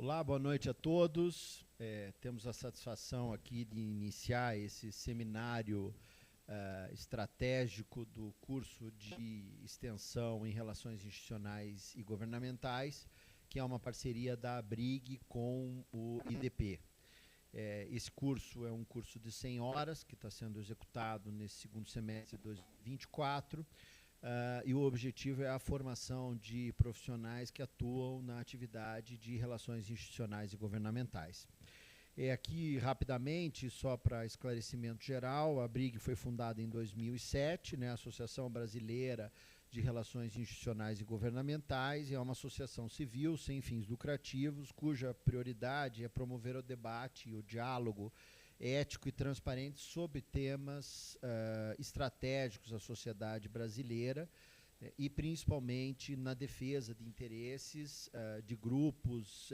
Olá, boa noite a todos. Temos a satisfação aqui de iniciar esse seminário estratégico do curso de extensão em Relações Institucionais e Governamentais, que é uma parceria da ABRIG com o IDP. Esse curso é um curso de 100 horas, que está sendo executado nesse segundo semestre de 2024, e o objetivo é a formação de profissionais que atuam na atividade de relações institucionais e governamentais. Aqui, rapidamente, só para esclarecimento geral, a ABRIG foi fundada em 2007, né, a Associação Brasileira de Relações Institucionais e Governamentais, é uma associação civil sem fins lucrativos, cuja prioridade é promover o debate e o diálogo ético e transparente sobre temas estratégicos da sociedade brasileira, e principalmente na defesa de interesses de grupos,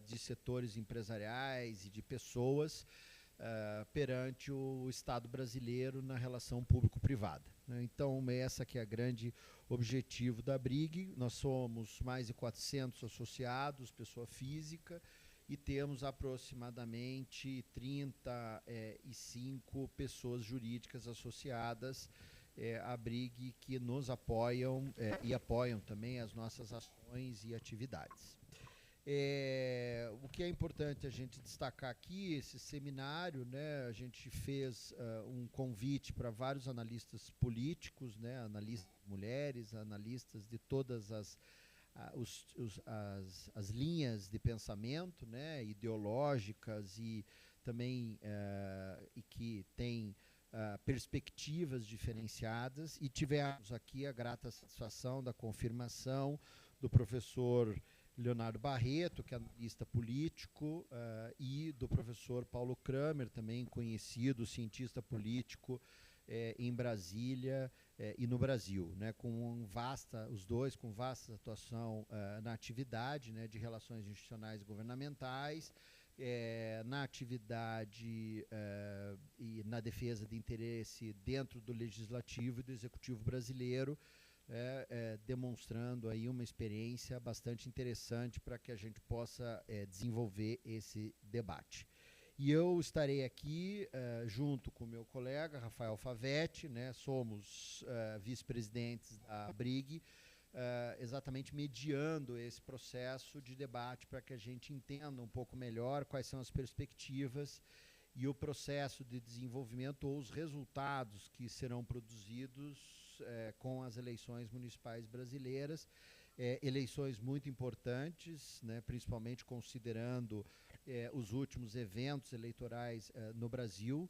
de setores empresariais e de pessoas perante o Estado brasileiro na relação público-privada. Então, essa que é o grande objetivo da ABRIG. Nós somos mais de 400 associados, pessoa física, e temos aproximadamente 35 pessoas jurídicas associadas à ABRIG que nos apoiam e apoiam também as nossas ações e atividades. O que é importante a gente destacar aqui, esse seminário, né, a gente fez um convite para vários analistas políticos, né, analistas mulheres, analistas de todas as linhas de pensamento, né, ideológicas e também e que têm perspectivas diferenciadas, e tivemos aqui a grata satisfação da confirmação do professor Leonardo Barreto, que é analista político, e do professor Paulo Kramer, também conhecido cientista político em Brasília e no Brasil, né, os dois com vasta atuação na atividade, né, de relações institucionais e governamentais, na atividade e na defesa de interesse dentro do legislativo e do executivo brasileiro, demonstrando aí uma experiência bastante interessante para que a gente possa desenvolver esse debate. E eu estarei aqui junto com o meu colega, Rafael Favetti, né, somos vice-presidentes da ABRIG, exatamente mediando esse processo de debate para que a gente entenda um pouco melhor quais são as perspectivas e o processo de desenvolvimento ou os resultados que serão produzidos com as eleições municipais brasileiras, eleições muito importantes, né, principalmente considerando os últimos eventos eleitorais no Brasil,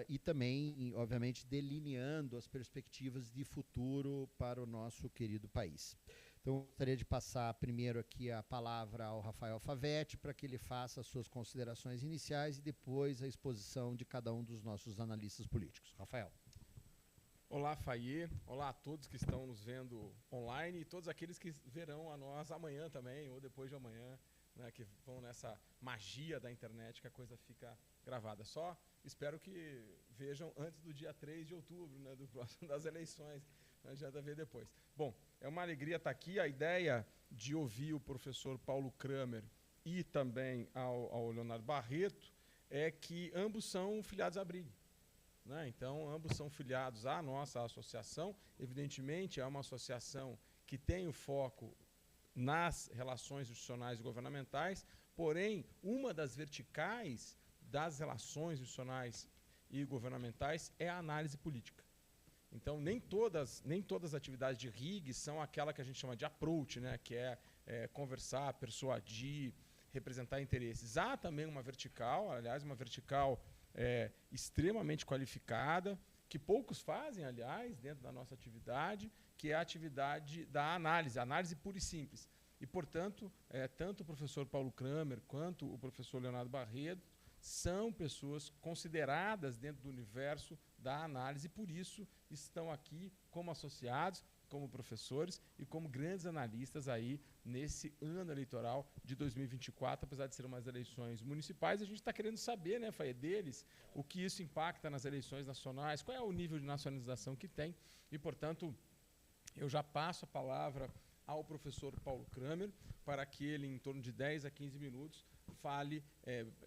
e também, obviamente, delineando as perspectivas de futuro para o nosso querido país. Então, eu gostaria de passar primeiro aqui a palavra ao Rafael Favetti para que ele faça as suas considerações iniciais e depois a exposição de cada um dos nossos analistas políticos. Rafael. Olá, Fayê. Olá a todos que estão nos vendo online e todos aqueles que verão a nós amanhã também ou depois de amanhã, né, que vão nessa magia da internet que a coisa fica gravada. Só espero que vejam antes do dia 3 de outubro, né, do próximo das eleições. Não adianta ver depois. Bom, é uma alegria estar aqui. A ideia de ouvir o professor Paulo Kramer e também ao Leonardo Barreto é que ambos são filiados à ABRIG, né? Então, ambos são filiados à nossa associação. Evidentemente, é uma associação que tem o foco nas relações institucionais e governamentais, porém, uma das verticais das relações institucionais e governamentais é a análise política. Então, nem todas as atividades de RIG são aquela que a gente chama de approach, né, que é conversar, persuadir, representar interesses. Há também uma vertical, aliás, uma vertical extremamente qualificada, que poucos fazem, aliás, dentro da nossa atividade, que é a atividade da análise pura e simples. E, portanto, tanto o professor Paulo Kramer quanto o professor Leonardo Barreto são pessoas consideradas dentro do universo da análise e, por isso, estão aqui como associados, como professores e como grandes analistas aí nesse ano eleitoral de 2024, apesar de ser umas eleições municipais. A gente está querendo saber, né, Faye, deles, o que isso impacta nas eleições nacionais, qual é o nível de nacionalização que tem e, portanto, eu já passo a palavra ao professor Paulo Kramer, para que ele, em torno de 10 a 15 minutos, fale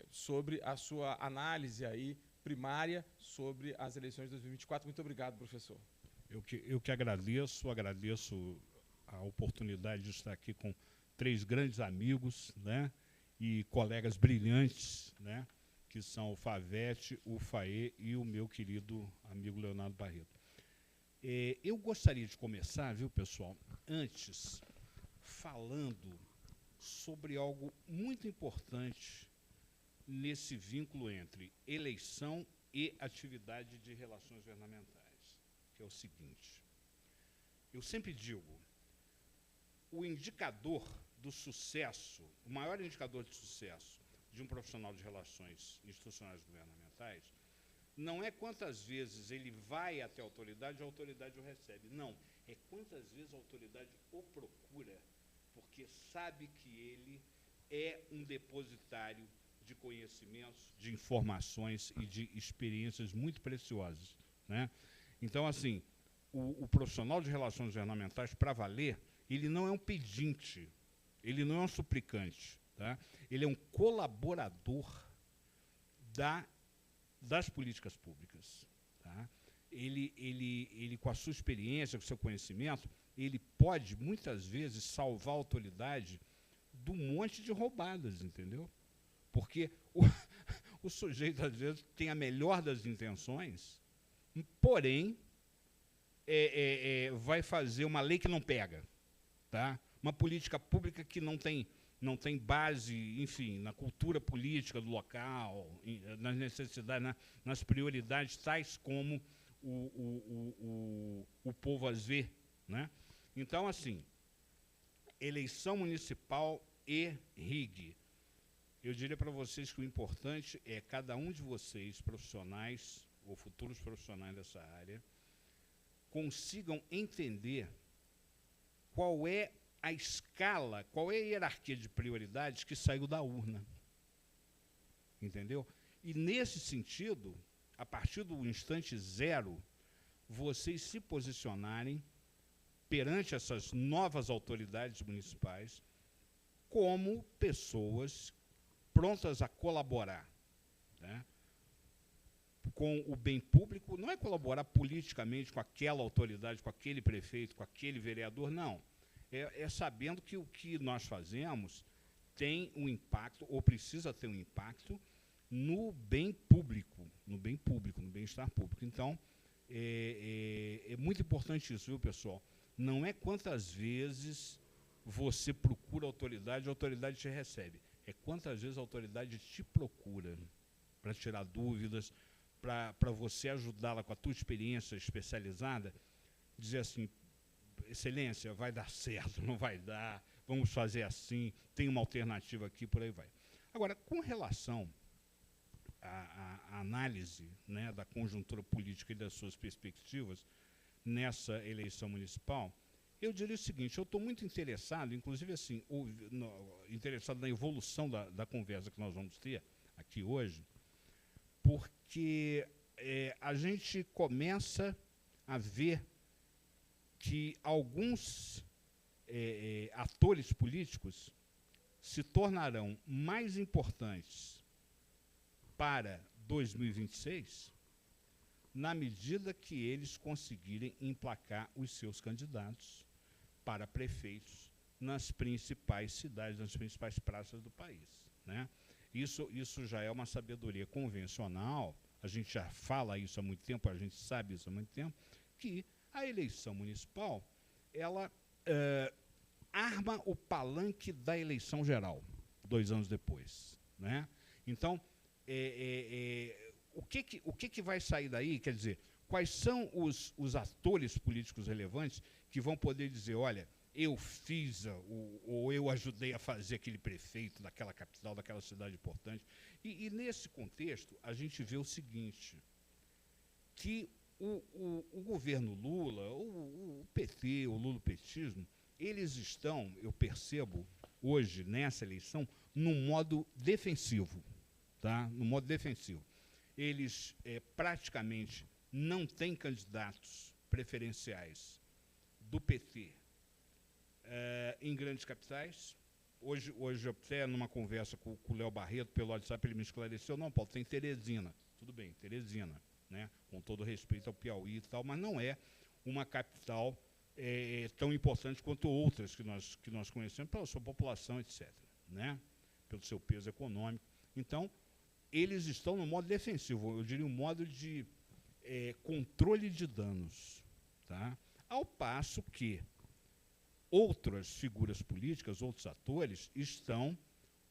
sobre a sua análise aí primária sobre as eleições de 2024. Muito obrigado, professor. Eu que agradeço a oportunidade de estar aqui com 3 grandes amigos, né, e colegas brilhantes, né, que são o Favete, o Faê e o meu querido amigo Leonardo Barreto. Eu gostaria de começar, viu, pessoal, antes falando sobre algo muito importante nesse vínculo entre eleição e atividade de relações governamentais, que é o seguinte. Eu sempre digo, o indicador do sucesso, o maior indicador de sucesso de um profissional de relações institucionais governamentais, não é quantas vezes ele vai até a autoridade o recebe. Não, é quantas vezes a autoridade o procura, porque sabe que ele é um depositário de conhecimentos, de informações e de experiências muito preciosas, né? Então, assim, o profissional de relações governamentais, para valer, ele não é um pedinte, ele não é um suplicante, tá? Ele é um colaborador das políticas públicas, tá? Ele, com a sua experiência, com o seu conhecimento, ele pode, muitas vezes, salvar a autoridade do monte de roubadas, entendeu? Porque o sujeito, às vezes, tem a melhor das intenções, porém, vai fazer uma lei que não pega, tá? Uma política pública que não tem base, enfim, na cultura política do local, nas necessidades, nas prioridades tais como o povo as vê, né? Então, assim, eleição municipal e RIG. Eu diria para vocês que o importante é cada um de vocês, profissionais ou futuros profissionais dessa área, consigam entender qual é a escala, qual é a hierarquia de prioridades que saiu da urna. Entendeu? E, nesse sentido, a partir do instante zero, vocês se posicionarem perante essas novas autoridades municipais como pessoas prontas a colaborar, né, com o bem público. Não é colaborar politicamente com aquela autoridade, com aquele prefeito, com aquele vereador, não. É sabendo que o que nós fazemos tem um impacto, ou precisa ter um impacto, no bem público, no bem-estar público. Então, é muito importante isso, viu, pessoal? Não é quantas vezes você procura a autoridade te recebe. É quantas vezes a autoridade te procura para tirar dúvidas, para você ajudá-la com a tua experiência especializada, dizer assim, excelência, vai dar certo, não vai dar, vamos fazer assim, tem uma alternativa aqui, por aí vai. Agora, com relação à análise, né, da conjuntura política e das suas perspectivas nessa eleição municipal, eu diria o seguinte, eu estou muito interessado, inclusive assim, interessado na evolução da conversa que nós vamos ter aqui hoje, porque a gente começa a ver que alguns atores políticos se tornarão mais importantes para 2026 na medida que eles conseguirem emplacar os seus candidatos para prefeitos nas principais cidades, nas principais praças do país, né? Isso já é uma sabedoria convencional, a gente já fala isso há muito tempo, a gente sabe isso há muito tempo, que a eleição municipal, ela arma o palanque da eleição geral, 2 anos depois, né? Então, o que vai sair daí? Quer dizer, quais são os atores políticos relevantes que vão poder dizer, olha, eu fiz ou eu ajudei a fazer aquele prefeito daquela capital, daquela cidade importante. E nesse contexto, a gente vê o seguinte, que o governo Lula, o PT, o lulopetismo, eles estão, eu percebo, hoje, nessa eleição, num modo defensivo. Tá? No modo defensivo. Eles praticamente não têm candidatos preferenciais do PT em grandes capitais. Hoje até numa conversa com o Léo Barreto, pelo WhatsApp, ele me esclareceu, não, Paulo, tem Teresina. Tudo bem, Teresina, né? Com todo respeito ao Piauí e tal, mas não é uma capital tão importante quanto outras que nós conhecemos, pela sua população, etc., né? Pelo seu peso econômico. Então, eles estão no modo defensivo, eu diria um modo de controle de danos, tá? Ao passo que outras figuras políticas, outros atores, estão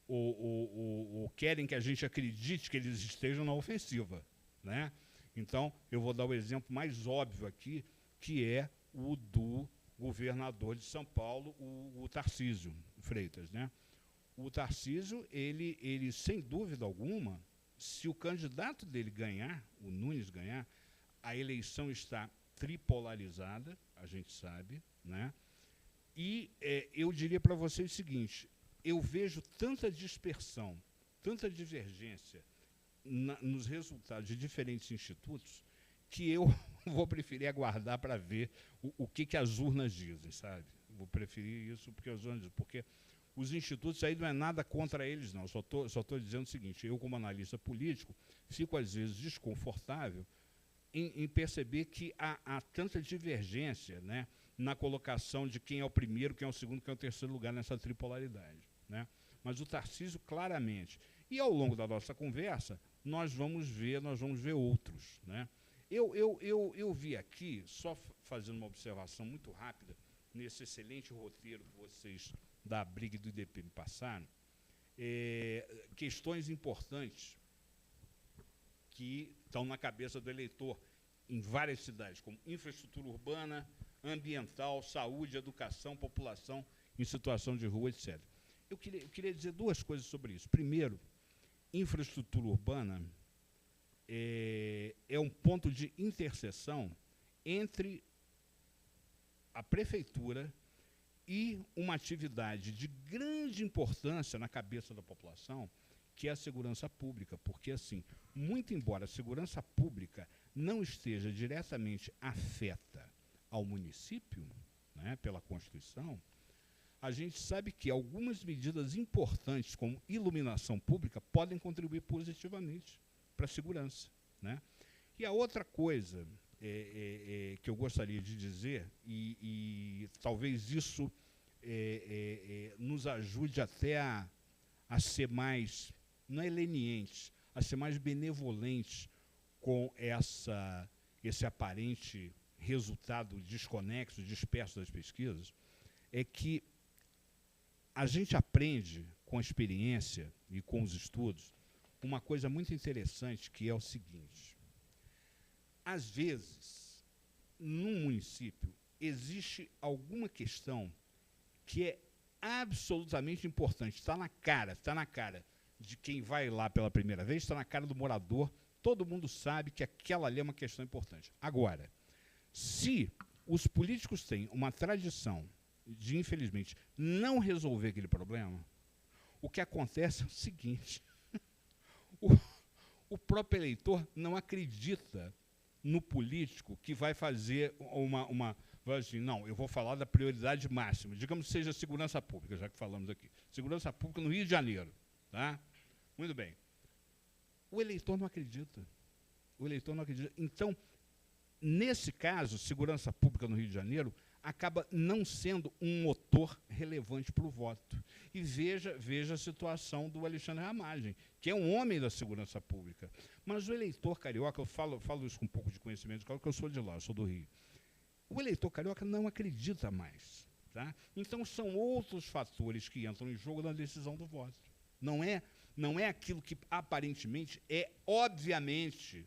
ou querem que a gente acredite que eles estejam na ofensiva, né? Então, eu vou dar o exemplo mais óbvio aqui, que é o do governador de São Paulo, o Tarcísio Freitas, né? O Tarcísio, ele, sem dúvida alguma, se o candidato dele ganhar, o Nunes ganhar, a eleição está tripolarizada, a gente sabe, né? E eu diria para vocês o seguinte, eu vejo tanta dispersão, tanta divergência nos resultados de diferentes institutos, que eu vou preferir aguardar para ver o que as urnas dizem, sabe? Vou preferir isso porque os institutos aí não é nada contra eles, não. Só estou dizendo o seguinte, eu como analista político fico às vezes desconfortável em perceber que há tanta divergência, né, na colocação de quem é o primeiro, quem é o segundo, quem é o terceiro lugar nessa tripolaridade, né? Mas o Tarcísio claramente. E ao longo da nossa conversa, nós vamos ver outros, né? Eu vi aqui, só fazendo uma observação muito rápida, nesse excelente roteiro que vocês da Briga do IDP me passaram, questões importantes que estão na cabeça do eleitor em várias cidades, como infraestrutura urbana, ambiental, saúde, educação, população em situação de rua, etc. Eu queria dizer duas coisas sobre isso. Primeiro, infraestrutura urbana é um ponto de interseção entre a prefeitura e uma atividade de grande importância na cabeça da população, que é a segurança pública, porque, assim, muito embora a segurança pública não esteja diretamente afeta ao município, né, pela Constituição, a gente sabe que algumas medidas importantes, como iluminação pública, podem contribuir positivamente para a segurança, né? E a outra coisa que eu gostaria de dizer, e talvez isso nos ajude até a ser mais, não é lenientes, a ser mais benevolentes com esse aparente resultado desconexo, disperso das pesquisas, é que a gente aprende com a experiência e com os estudos uma coisa muito interessante, que é o seguinte: às vezes, num município, existe alguma questão que é absolutamente importante, está na cara de quem vai lá pela primeira vez, está na cara do morador, todo mundo sabe que aquela ali é uma questão importante. Agora, se os políticos têm uma tradição de, infelizmente, não resolver aquele problema, o que acontece é o seguinte: o próprio eleitor não acredita no político que vai fazer vai assim, não, eu vou falar da prioridade máxima, digamos que seja a segurança pública, já que falamos aqui. Segurança pública no Rio de Janeiro, tá? Muito bem. O eleitor não acredita. O eleitor não acredita. Então, nesse caso, segurança pública no Rio de Janeiro acaba não sendo um motor relevante para o voto. E veja a situação do Alexandre Ramagem, que é um homem da segurança pública. Mas o eleitor carioca, eu falo isso com um pouco de conhecimento, porque eu sou de lá, eu sou do Rio. O eleitor carioca não acredita mais, tá? Então, são outros fatores que entram em jogo na decisão do voto. Não é aquilo que, aparentemente, é, obviamente,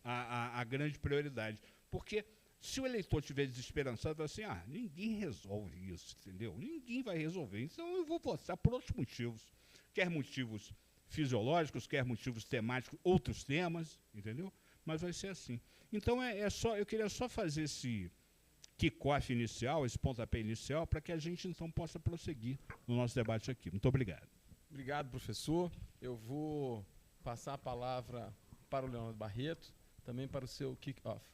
a grande prioridade. Porque se o eleitor estiver desesperançado, vai assim, ninguém resolve isso, entendeu? Ninguém vai resolver. Então, eu vou votar por outros motivos. Quer motivos fisiológicos, quer motivos temáticos, outros temas, entendeu? Mas vai ser assim. Então, eu queria só fazer esse kickoff inicial, esse pontapé inicial, para que a gente, então, possa prosseguir no nosso debate aqui. Muito obrigado. Obrigado, professor. Eu vou passar a palavra para o Leonardo Barreto, também para o seu kick-off.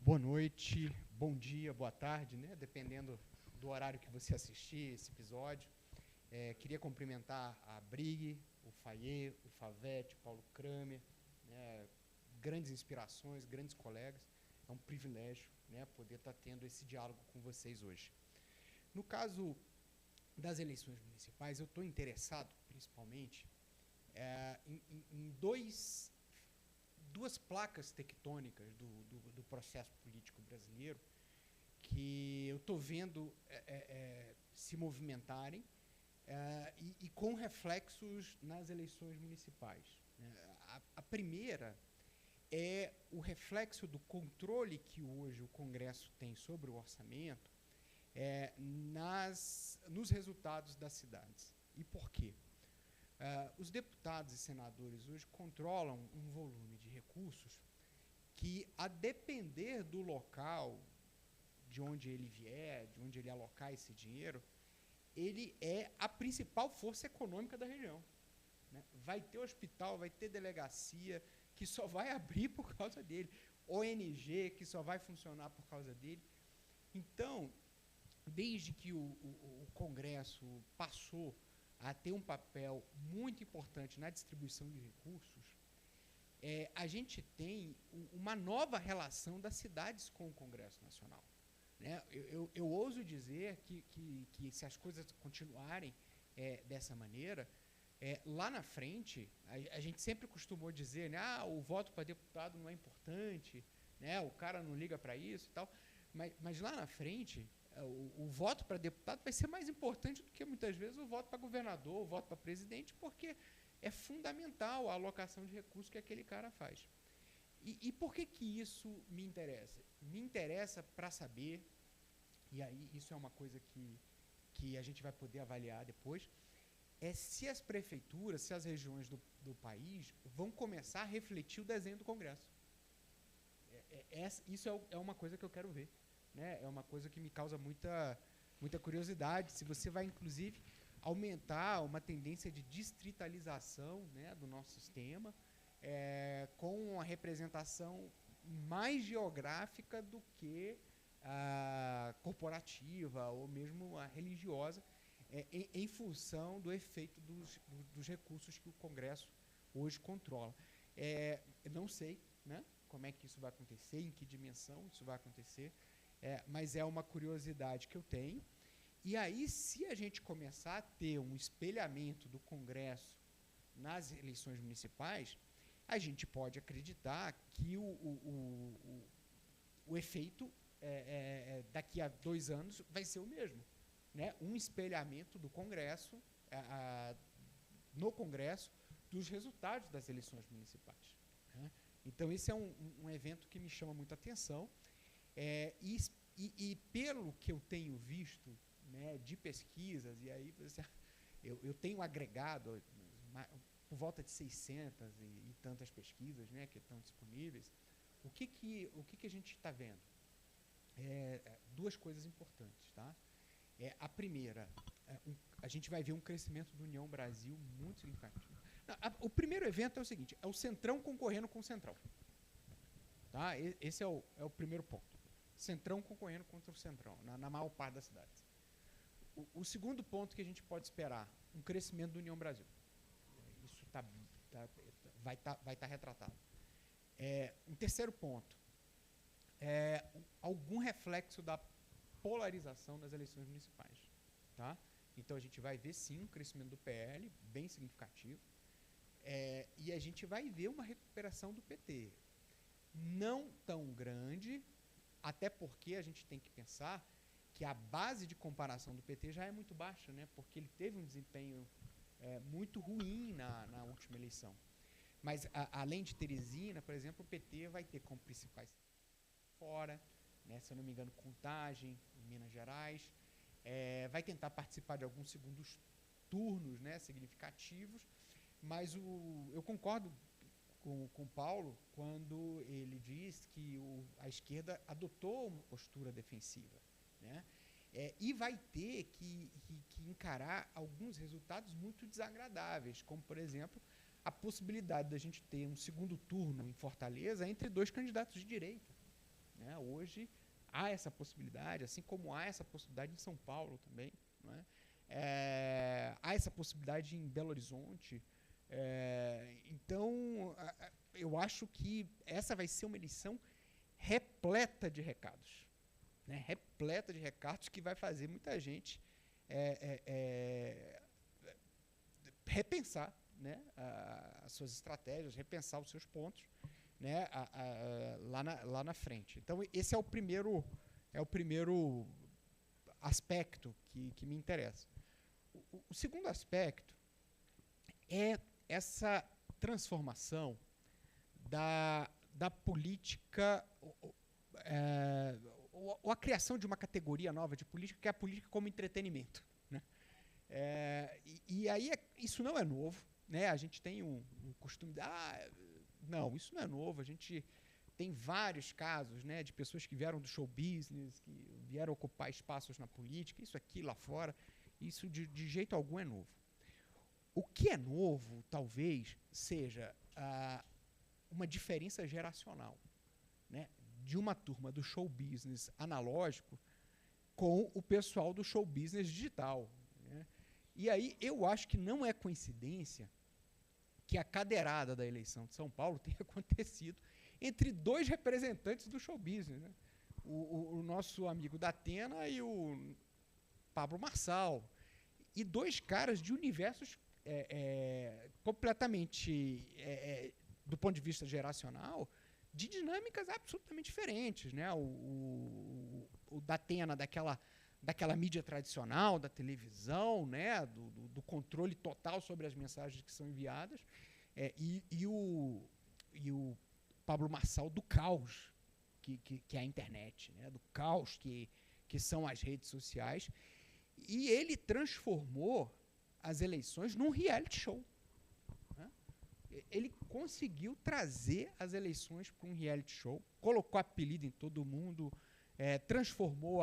Boa noite, bom dia, boa tarde, né? Dependendo do do horário que você assistir esse episódio. Queria cumprimentar a Brig, o Fayet, o Favete, o Paulo Kramer, né, grandes inspirações, grandes colegas. É um privilégio, né, poder estar tendo esse diálogo com vocês hoje. No caso das eleições municipais, eu estou interessado, principalmente, em duas placas tectônicas do processo político brasileiro que eu estou vendo se movimentarem e com reflexos nas eleições municipais. A primeira é o reflexo do controle que hoje o Congresso tem sobre o orçamento nos resultados das cidades. E por quê? Os deputados e senadores hoje controlam um volume de recursos que, a depender do local, de onde ele vier, de onde ele alocar esse dinheiro, ele é a principal força econômica da região. Né? Vai ter hospital, vai ter delegacia, que só vai abrir por causa dele, ONG, que só vai funcionar por causa dele. Então, desde que o Congresso passou a ter um papel muito importante na distribuição de recursos, a gente tem uma nova relação das cidades com o Congresso Nacional. Né? Eu ouso dizer que se as coisas continuarem dessa maneira, lá na frente, a gente sempre costumou dizer, né, o voto para deputado não é importante, né, o cara não liga para isso e tal, mas lá na frente, o voto para deputado vai ser mais importante do que, muitas vezes, o voto para governador, o voto para presidente, porque é fundamental a alocação de recursos que aquele cara faz. E por que isso me interessa? Me interessa para saber, e aí isso é uma coisa que a gente vai poder avaliar depois, se as prefeituras, se as regiões do país vão começar a refletir o desenho do Congresso. Isso é uma coisa que eu quero ver. Né? É uma coisa que me causa muita curiosidade. Se você vai, inclusive, aumentar uma tendência de distritalização, né, do nosso sistema, com uma representação mais geográfica do que a corporativa ou mesmo a religiosa, em função do efeito dos recursos que o Congresso hoje controla. Não sei, né, como é que isso vai acontecer, em que dimensão isso vai acontecer, mas é uma curiosidade que eu tenho. E aí, se a gente começar a ter um espelhamento do Congresso nas eleições municipais, a gente pode acreditar que o efeito daqui a 2 anos vai ser o mesmo. Né? Um espelhamento do Congresso, no Congresso, dos resultados das eleições municipais. Né? Então, esse é um evento que me chama muita atenção. E pelo que eu tenho visto, né, de pesquisas, e aí eu tenho agregado por volta de 600 e tantas pesquisas, né, que estão disponíveis. O que a gente está vendo? Duas coisas importantes. Tá? A primeira, a gente vai ver um crescimento do União Brasil muito significativo. O primeiro evento é o seguinte, é o Centrão concorrendo com o Centrão. Tá? Esse é o primeiro ponto. Centrão concorrendo contra o Centrão, na maior parte das cidades. O segundo ponto que a gente pode esperar, um crescimento do União Brasil. Isso vai estar retratado. Um terceiro ponto, algum reflexo da polarização das eleições municipais. Tá? Então, a gente vai ver, sim, um crescimento do PL, bem significativo, e a gente vai ver uma recuperação do PT. Não tão grande, até porque a gente tem que pensar que a base de comparação do PT já é muito baixa, né? Porque ele teve um desempenho muito ruim na última eleição. Mas, além de Teresina, por exemplo, o PT vai ter como principais fora, né, se eu não me engano, Contagem, em Minas Gerais, vai tentar participar de alguns segundos turnos, né, significativos, mas eu concordo com o Paulo quando ele diz que a esquerda adotou uma postura defensiva. Né? E vai ter que encarar alguns resultados muito desagradáveis, como, por exemplo, a possibilidade da gente ter um segundo turno em Fortaleza entre 2 candidatos de direita. Né? Hoje, há essa possibilidade, assim como há essa possibilidade em São Paulo também, não é? Há essa possibilidade em Belo Horizonte. Então, eu acho que essa vai ser uma eleição repleta de recados, né? Repleta de recados que vai fazer muita gente repensar, né, as suas estratégias, repensar os seus pontos, né, lá na frente. Então, esse é o primeiro aspecto que me interessa. O segundo aspecto é essa transformação da política, ou a criação de uma categoria nova de política, que é a política como entretenimento, né? E aí isso não é novo, né? A gente tem um costume de não, isso não é novo. A gente tem vários casos, né, de pessoas que vieram do show business, que vieram ocupar espaços na política, isso aqui lá fora. Isso de jeito algum é novo. O que é novo, talvez, seja uma diferença geracional, né, de uma turma do show business analógico com o pessoal do show business digital, né? E aí eu acho que não é coincidência que a cadeirada da eleição de São Paulo tenha acontecido entre dois representantes do show business, né? O nosso amigo da Atena e o Pablo Marçal, e dois caras de universos completamente, do ponto de vista geracional, de dinâmicas absolutamente diferentes, né? O da Atena, daquela mídia tradicional, da televisão, né? do controle total sobre as mensagens que são enviadas, e o Pablo Marçal do caos que é a internet, né? Do caos que são as redes sociais. E ele transformou as eleições num reality show, né? Ele conseguiu trazer as eleições para um reality show, colocou apelido em todo mundo, transformou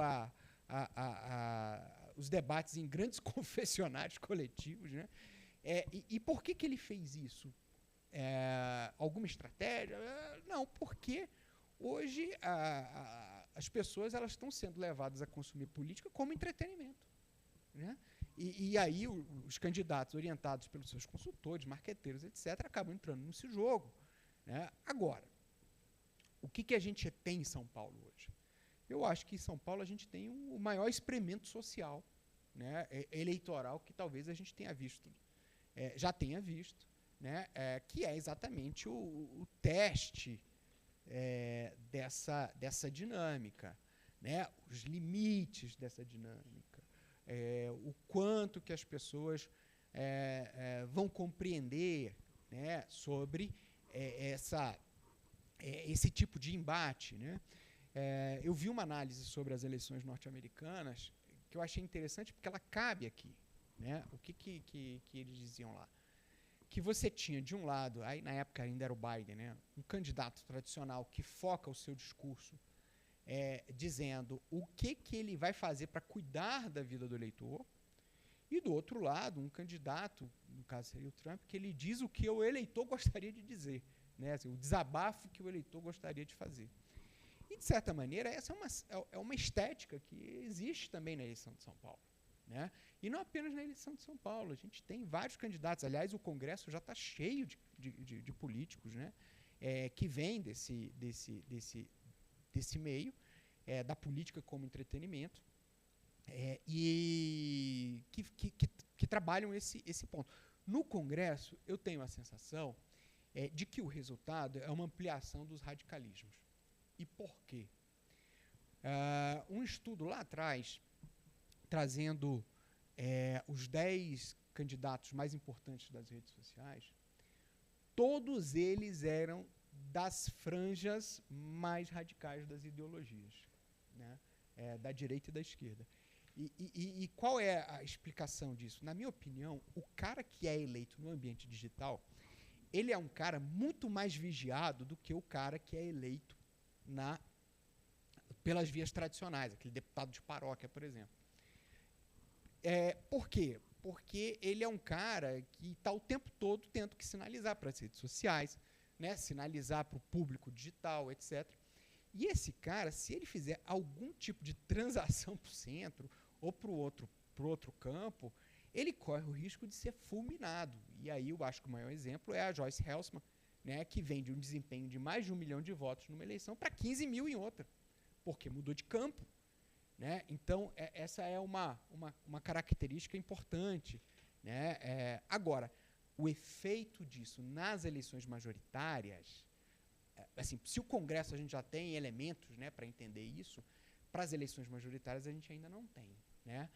os debates em grandes confessionários coletivos, né? E por que ele fez isso? Alguma estratégia? Não, porque hoje as pessoas elas estão sendo levadas a consumir política como entretenimento, né? E aí os candidatos orientados pelos seus consultores, marqueteiros, etc., acabam entrando nesse jogo, né? Agora, o que a gente tem em São Paulo hoje? Eu acho que em São Paulo a gente tem o maior experimento social, né, eleitoral que talvez a gente tenha visto, já tenha visto, né, que é exatamente o teste dessa dinâmica, né, os limites dessa dinâmica, o quanto que as pessoas vão compreender, né, sobre esse tipo de embate, né? Eu vi uma análise sobre as eleições norte-americanas que eu achei interessante porque ela cabe aqui, né? O que eles diziam lá? Que você tinha, de um lado, aí na época ainda era o Biden, né, um candidato tradicional que foca o seu discurso dizendo o que ele vai fazer para cuidar da vida do eleitor, e do outro lado, um candidato, no caso seria o Trump, que ele diz o que o eleitor gostaria de dizer, né, assim, o desabafo que o eleitor gostaria de fazer. E, de certa maneira, essa é uma estética que existe também na eleição de São Paulo, né? E não apenas na eleição de São Paulo, a gente tem vários candidatos. Aliás, o Congresso já está cheio de políticos, né, que vêm desse meio, da política como entretenimento, e que trabalham esse ponto. No Congresso, eu tenho a sensação de que o resultado é uma ampliação dos radicalismos. E por quê? Um estudo lá atrás, trazendo os 10 candidatos mais importantes das redes sociais, todos eles eram das franjas mais radicais das ideologias, né? Da direita e da esquerda. E qual é a explicação disso? Na minha opinião, o cara que é eleito no ambiente digital, ele é um cara muito mais vigiado do que o cara que é eleito pelas vias tradicionais, aquele deputado de paróquia, por exemplo. Por quê? Porque ele é um cara que está o tempo todo tendo que sinalizar para as redes sociais, né, sinalizar para o público digital, etc. E esse cara, se ele fizer algum tipo de transação para o centro ou para o outro campo, ele corre o risco de ser fulminado. E aí eu acho que o maior exemplo é a Joyce Helsman, né, que vem de um desempenho de mais de 1 milhão de votos numa eleição para 15 mil em outra, porque mudou de campo. Né? Então, essa é uma característica importante. Né? Agora, o efeito disso nas eleições majoritárias, assim, se o Congresso a gente já tem elementos, né, para entender isso, para as eleições majoritárias a gente ainda não tem. Né?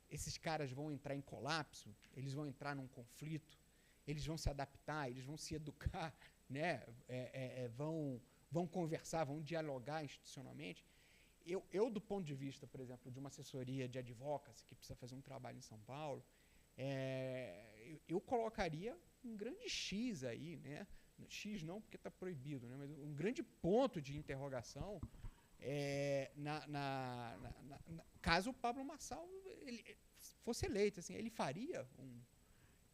Esses caras vão entrar em colapso, eles vão entrar num conflito, eles vão se adaptar, eles vão se educar, né? Vão conversar, vão dialogar institucionalmente. Eu, do ponto de vista, por exemplo, de uma assessoria de advocacy que precisa fazer um trabalho em São Paulo, eu colocaria um grande X aí, né? X não, porque está proibido, né? Mas um grande ponto de interrogação caso o Pablo Marçal ele fosse eleito. Assim, ele faria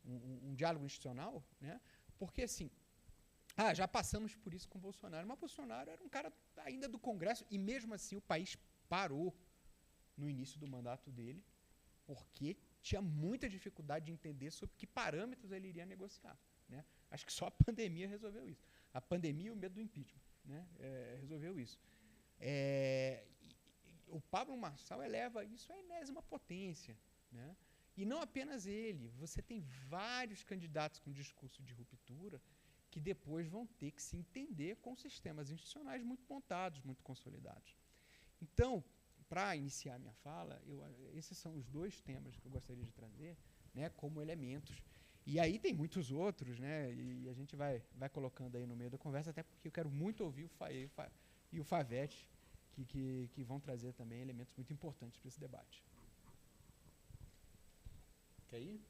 um diálogo institucional, né? Porque, assim, já passamos por isso com o Bolsonaro, mas Bolsonaro era um cara ainda do Congresso, e mesmo assim o país parou no início do mandato dele, porque tinha muita dificuldade de entender sobre que parâmetros ele iria negociar. Né? Acho que só a pandemia resolveu isso. A pandemia e o medo do impeachment, né? Resolveu isso. O Pablo Marçal eleva isso à enésima potência. Né? E não apenas ele. Você tem vários candidatos com discurso de ruptura que depois vão ter que se entender com sistemas institucionais muito montados, muito consolidados. Então, para iniciar a minha fala, esses são os dois temas que eu gostaria de trazer, né, como elementos. E aí tem muitos outros, né, e a gente vai colocando aí no meio da conversa, até porque eu quero muito ouvir o Fayet e o Favete, que vão trazer também elementos muito importantes para esse debate. Quer ir?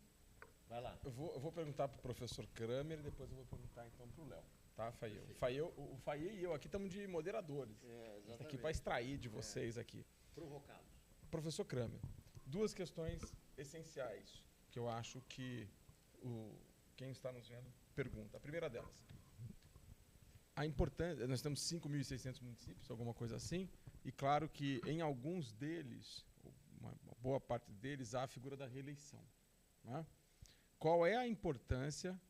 Vai lá. Eu vou perguntar para o professor Kramer e depois eu vou perguntar então para o Léo. Tá, Fayet? O Fayet e eu aqui estamos de moderadores. A gente está aqui para extrair de vocês aqui. Provocados. Professor Kramer, duas questões essenciais que eu acho que quem está nos vendo pergunta. A primeira delas, a importância, nós temos 5.600 municípios, alguma coisa assim, e claro que em alguns deles, uma boa parte deles, há a figura da reeleição. Né? Qual é a importância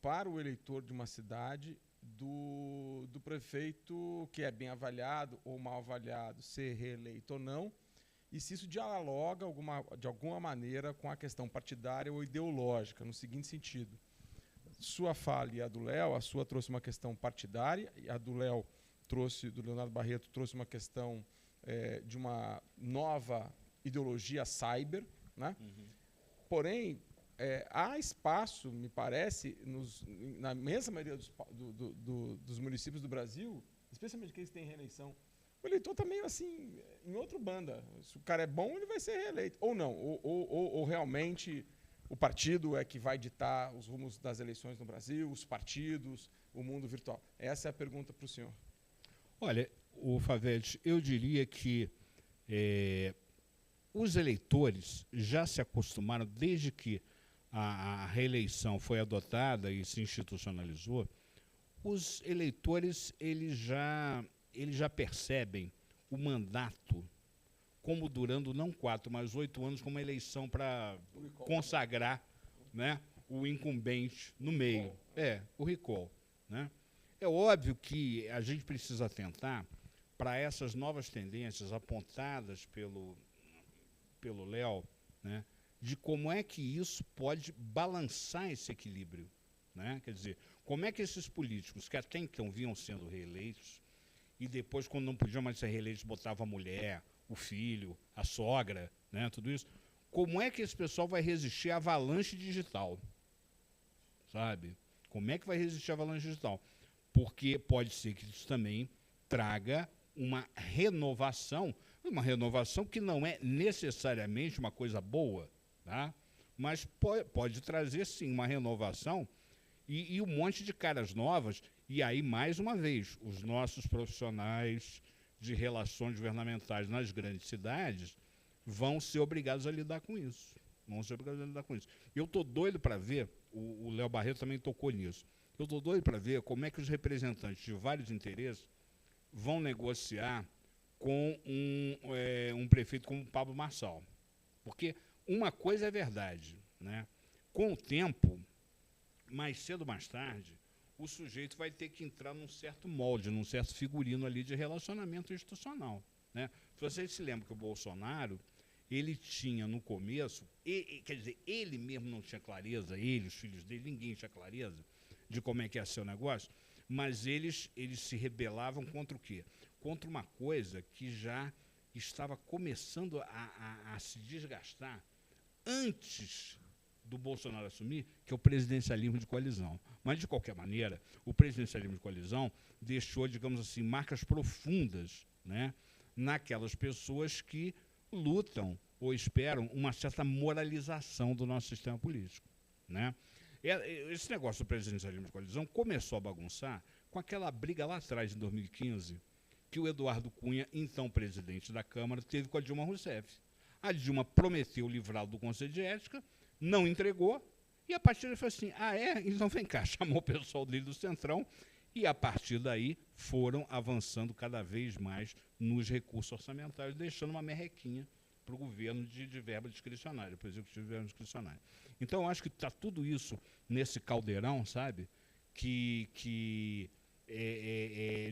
para o eleitor de uma cidade do prefeito que é bem avaliado ou mal avaliado ser reeleito ou não, e se isso dialoga de alguma maneira com a questão partidária ou ideológica, no seguinte sentido. Sua fala e a do Léo, a sua trouxe uma questão partidária, e a do Léo do Leonardo Barreto, trouxe uma questão de uma nova ideologia cyber. Né? Uhum. Porém, há espaço, me parece, na imensa maioria dos municípios do Brasil, especialmente aqueles que têm reeleição, o eleitor está meio assim, em outra banda. Se o cara é bom, ele vai ser reeleito. Ou não. Ou realmente o partido é que vai ditar os rumos das eleições no Brasil, os partidos, o mundo virtual. Essa é a pergunta para o senhor. Olha, o Favete, eu diria que os eleitores já se acostumaram, desde que a reeleição foi adotada e se institucionalizou, os eleitores eles já percebem o mandato como durando não 4, mas 8 anos, como uma eleição para consagrar, né, o incumbente no meio. O recall. Né? É óbvio que a gente precisa atentar para essas novas tendências apontadas pelo Léo, né, de como é que isso pode balançar esse equilíbrio. Né? Quer dizer, como é que esses políticos que até então vinham sendo reeleitos e depois, quando não podiam mais ser reeleitos, botavam a mulher, o filho, a sogra, né, tudo isso, como é que esse pessoal vai resistir à avalanche digital? Sabe? Como é que vai resistir à avalanche digital? Porque pode ser que isso também traga uma renovação que não é necessariamente uma coisa boa, tá? Mas pode trazer, sim, uma renovação e um monte de caras novas. E aí, mais uma vez, os nossos profissionais de relações governamentais nas grandes cidades vão ser obrigados a lidar com isso. Eu estou doido para ver, o Léo Barreto também tocou nisso, eu estou doido para ver como é que os representantes de vários interesses vão negociar com um prefeito como Pablo Marçal. Porque uma coisa é verdade, né? Com o tempo, mais cedo ou mais tarde, o sujeito vai ter que entrar num certo molde, num certo figurino ali de relacionamento institucional, né? Se vocês se lembram que o Bolsonaro, ele tinha no começo, quer dizer, ele mesmo não tinha clareza, ele, os filhos dele, ninguém tinha clareza de como é que ia ser o negócio, mas eles se rebelavam contra o quê? Contra uma coisa que já estava começando a se desgastar antes do Bolsonaro assumir, que é o presidencialismo de coalizão. Mas, de qualquer maneira, o presidencialismo de coalizão deixou, digamos assim, marcas profundas, né, naquelas pessoas que lutam ou esperam uma certa moralização do nosso sistema político, né? Esse negócio do presidencialismo de coalizão começou a bagunçar com aquela briga lá atrás, em 2015, que o Eduardo Cunha, então presidente da Câmara, teve com a Dilma Rousseff. A Dilma prometeu livrá-lo do Conselho de Ética, não entregou, e a partir daí foi assim, então vem cá, chamou o pessoal dele do Centrão, e a partir daí foram avançando cada vez mais nos recursos orçamentários, deixando uma merrequinha para o governo de verba discricionária, para o executivo de verba discricionária. Então, eu acho que está tudo isso nesse caldeirão, sabe, que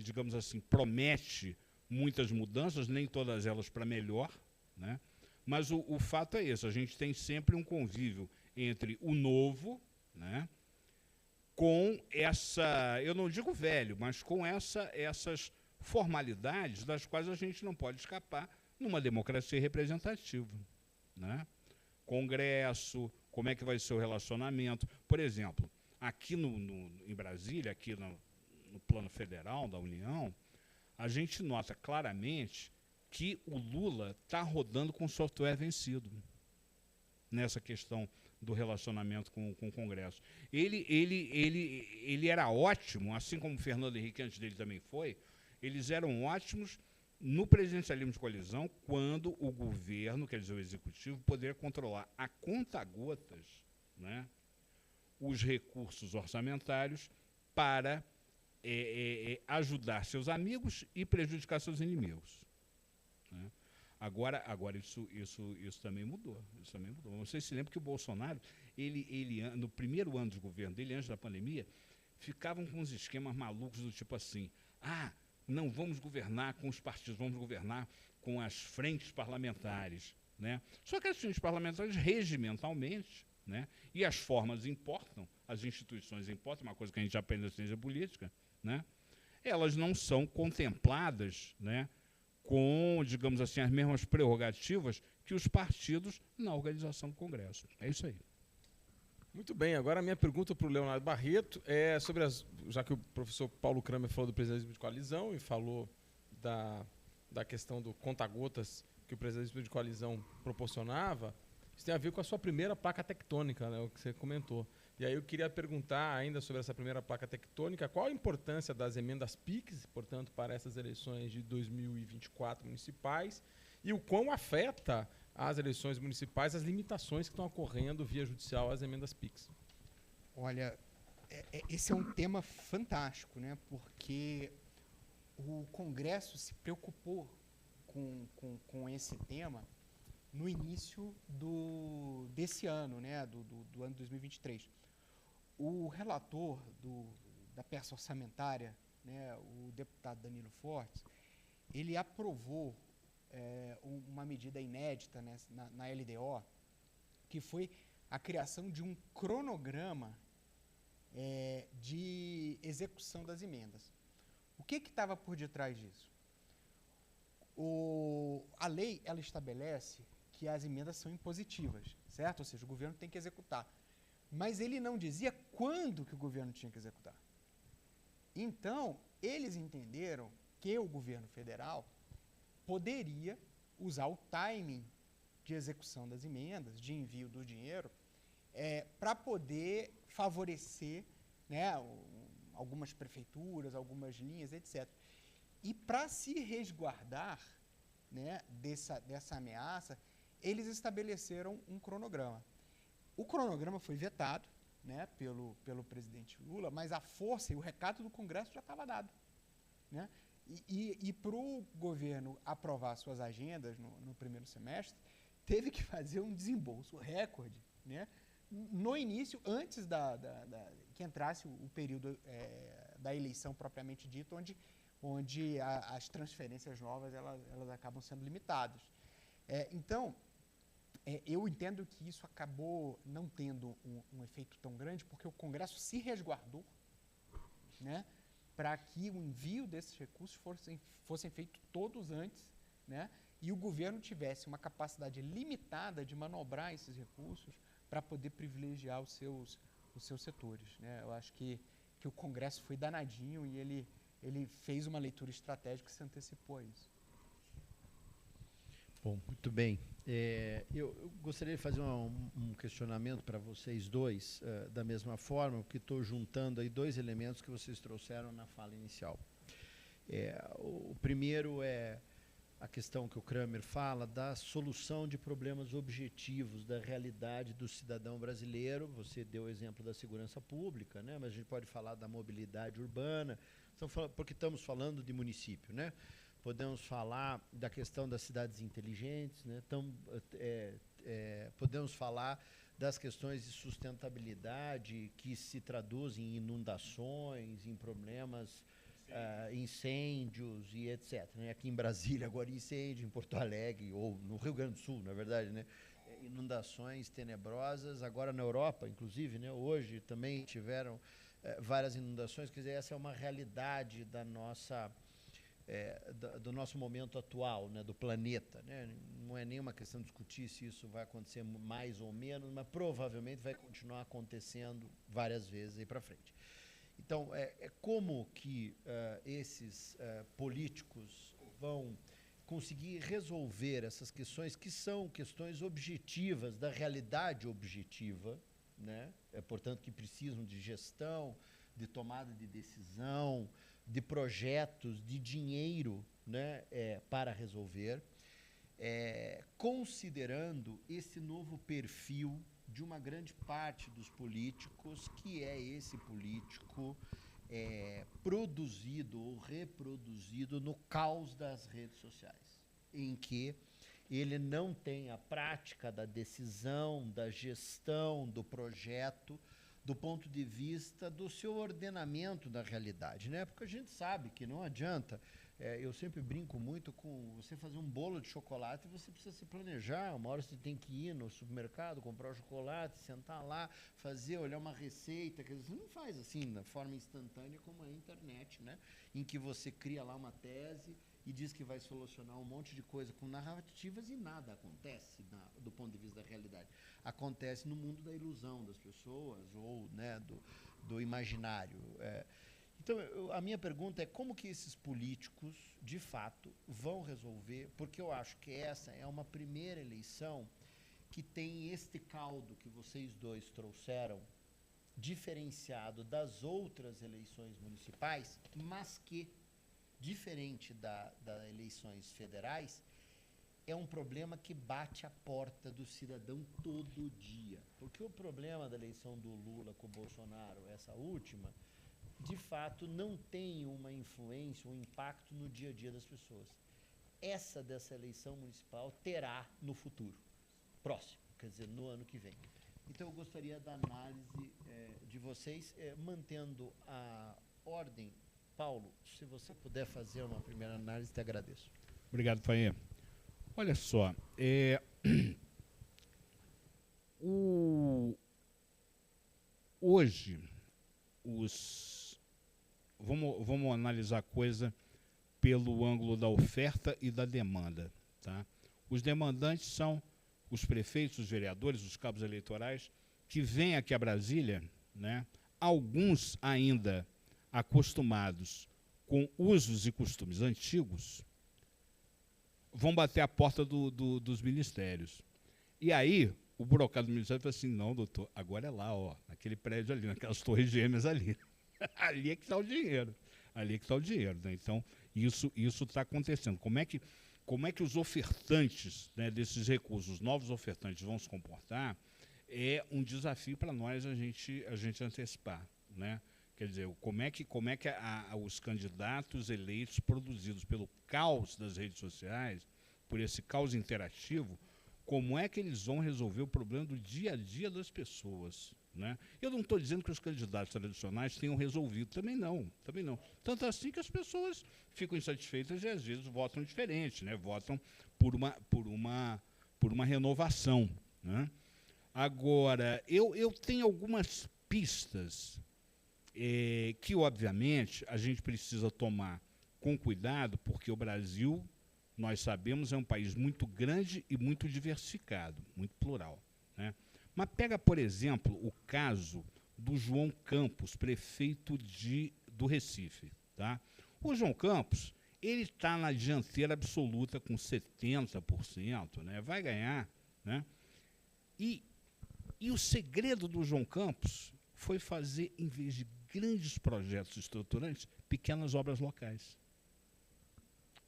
digamos assim, promete muitas mudanças, nem todas elas para melhor, né? Mas o fato é esse, a gente tem sempre um convívio entre o novo, né, com essa, eu não digo velho, mas com essas formalidades das quais a gente não pode escapar numa democracia representativa, né? Congresso, como é que vai ser o relacionamento. Por exemplo, aqui em Brasília, aqui no plano federal da União, a gente nota claramente que o Lula está rodando com software vencido nessa questão do relacionamento com o Congresso. Ele era ótimo, assim como o Fernando Henrique antes dele também foi, eles eram ótimos no presidencialismo de coalizão quando o governo, quer dizer, o executivo, poderia controlar a conta-gotas, né, os recursos orçamentários para ajudar seus amigos e prejudicar seus inimigos, né? Agora isso também mudou. Isso também mudou. Vocês se lembram que o Bolsonaro, ele no primeiro ano de governo dele, antes da pandemia, ficavam com uns esquemas malucos do tipo assim, não vamos governar com os partidos, vamos governar com as frentes parlamentares, né? Só que as frentes parlamentares, regimentalmente, né, e as formas importam, as instituições importam, uma coisa que a gente aprende na ciência política, né, elas não são contempladas, né, com, digamos assim, as mesmas prerrogativas que os partidos na organização do Congresso. É isso aí. Muito bem, agora a minha pergunta para o Leonardo Barreto é sobre já que o professor Paulo Kramer falou do presidencialismo de coalizão e falou da questão do conta-gotas que o presidencialismo de coalizão proporcionava, isso tem a ver com a sua primeira placa tectônica, né, o que você comentou. E aí eu queria perguntar ainda sobre essa primeira placa tectônica, qual a importância das emendas PIX, portanto, para essas eleições de 2024 municipais, e o quão afeta as eleições municipais, as limitações que estão ocorrendo via judicial às emendas PIX. Olha, esse é um tema fantástico, né? Porque o Congresso se preocupou com esse tema no início desse ano, né? do ano 2023. O relator da peça orçamentária, né, o deputado Danilo Fortes, ele aprovou uma medida inédita, né, na LDO, que foi a criação de um cronograma de execução das emendas. O que estava por detrás disso? A lei, ela estabelece que as emendas são impositivas, certo? Ou seja, o governo tem que executar. Mas ele não dizia quando que o governo tinha que executar. Então, eles entenderam que o governo federal poderia usar o timing de execução das emendas, de envio do dinheiro, para poder favorecer, né, algumas prefeituras, algumas linhas, etc. E para se resguardar, né, dessa ameaça, eles estabeleceram um cronograma. O cronograma foi vetado, né, pelo presidente Lula, mas a força e o recado do Congresso já estava dado, né? E para o governo aprovar suas agendas no primeiro semestre, teve que fazer um desembolso recorde, né? No início, antes que entrasse o período da eleição propriamente dita, onde as transferências novas elas acabam sendo limitadas. Então, eu entendo que isso acabou não tendo um efeito tão grande, porque o Congresso se resguardou, né, para que o envio desses recursos fossem feitos todos antes, né, e o governo tivesse uma capacidade limitada de manobrar esses recursos para poder privilegiar os seus setores, né. Eu acho que o Congresso foi danadinho e ele fez uma leitura estratégica e se antecipou a isso. Bom, muito bem. Eu gostaria de fazer um questionamento para vocês dois, da mesma forma, porque estou juntando aí dois elementos que vocês trouxeram na fala inicial. O primeiro é a questão que o Cramer fala da solução de problemas objetivos da realidade do cidadão brasileiro. Você deu o exemplo da segurança pública, né? Mas a gente pode falar da mobilidade urbana, porque estamos falando de município, né? Podemos falar da questão das cidades inteligentes, né? Podemos falar das questões de sustentabilidade que se traduzem em inundações, em problemas, incêndios e etc. Né? Aqui em Brasília, agora incêndio, em Porto Alegre, ou no Rio Grande do Sul, na verdade, né? Inundações tenebrosas. Agora na Europa, inclusive, né? Hoje também tiveram várias inundações. Quer dizer, essa é uma realidade da nossa... do nosso momento atual, né, do planeta, né? Não é nenhuma questão de discutir se isso vai acontecer mais ou menos, mas provavelmente vai continuar acontecendo várias vezes aí para frente. Então, como que esses políticos vão conseguir resolver essas questões que são questões objetivas, da realidade objetiva, né? Portanto, que precisam de gestão, de tomada de decisão, de projetos, de dinheiro, né, para resolver, considerando esse novo perfil de uma grande parte dos políticos, que é esse político produzido ou reproduzido no caos das redes sociais, em que ele não tem a prática da decisão, da gestão, do projeto, do ponto de vista do seu ordenamento da realidade, né? Porque a gente sabe que não adianta, eu sempre brinco muito com você fazer um bolo de chocolate, você precisa se planejar, uma hora você tem que ir no supermercado, comprar o chocolate, sentar lá, olhar uma receita, quer dizer, você não faz assim, da forma instantânea como a internet, né? Em que você cria lá uma tese e diz que vai solucionar um monte de coisa com narrativas e nada acontece do ponto de vista da realidade. Acontece no mundo da ilusão das pessoas ou, né, do imaginário. Então, a minha pergunta é como que esses políticos, de fato, vão resolver, porque eu acho que essa é uma primeira eleição que tem este caldo que vocês dois trouxeram, diferenciado das outras eleições municipais, mas que, diferente das eleições federais, é um problema que bate a porta do cidadão todo dia. Porque o problema da eleição do Lula com o Bolsonaro, essa última, de fato não tem uma influência, um impacto no dia a dia das pessoas. Dessa eleição municipal terá no futuro, próximo, quer dizer, no ano que vem. Então eu gostaria da análise de vocês, mantendo a ordem. Paulo, se você puder fazer uma primeira análise, te agradeço. Obrigado, Fainha. Olha só, hoje, vamos analisar a coisa pelo ângulo da oferta e da demanda. Tá? Os demandantes são os prefeitos, os vereadores, os cabos eleitorais, que vêm aqui a Brasília, né? Alguns ainda acostumados com usos e costumes antigos, vão bater a porta dos ministérios. E aí, o burocrata do ministério fala assim, não, doutor, agora é lá, ó, naquele prédio ali, naquelas torres gêmeas ali. Ali é que está o dinheiro. Ali é que está o dinheiro. Né? Então, isso está acontecendo. Como é que os ofertantes, né, desses recursos, os novos ofertantes vão se comportar, é um desafio para nós a gente antecipar. Né? Quer dizer, como é que os candidatos eleitos produzidos pelo caos das redes sociais, por esse caos interativo, como é que eles vão resolver o problema do dia a dia das pessoas, né? Eu não estou dizendo que os candidatos tradicionais tenham resolvido, também não. Tanto assim que as pessoas ficam insatisfeitas e às vezes votam diferente, né? Votam por uma renovação, né? Agora, eu tenho algumas pistas que, obviamente, a gente precisa tomar com cuidado, porque o Brasil, nós sabemos, é um país muito grande e muito diversificado, muito plural, né? Mas pega, por exemplo, o caso do João Campos, prefeito do Recife. Tá? O João Campos, ele está na dianteira absoluta com 70%, né? Vai ganhar. Né? E o segredo do João Campos foi fazer, em vez de grandes projetos estruturantes, pequenas obras locais.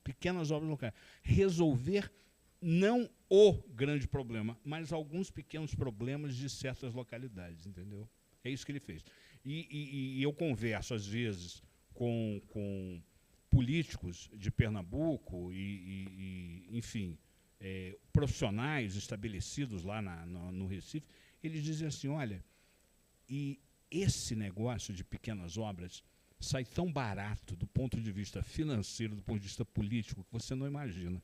Pequenas obras locais. Resolver não o grande problema, mas alguns pequenos problemas de certas localidades, entendeu? É isso que ele fez. E eu converso, às vezes, com políticos de Pernambuco enfim, profissionais estabelecidos lá no Recife, eles dizem assim, olha, e esse negócio de pequenas obras sai tão barato do ponto de vista financeiro, do ponto de vista político, que você não imagina,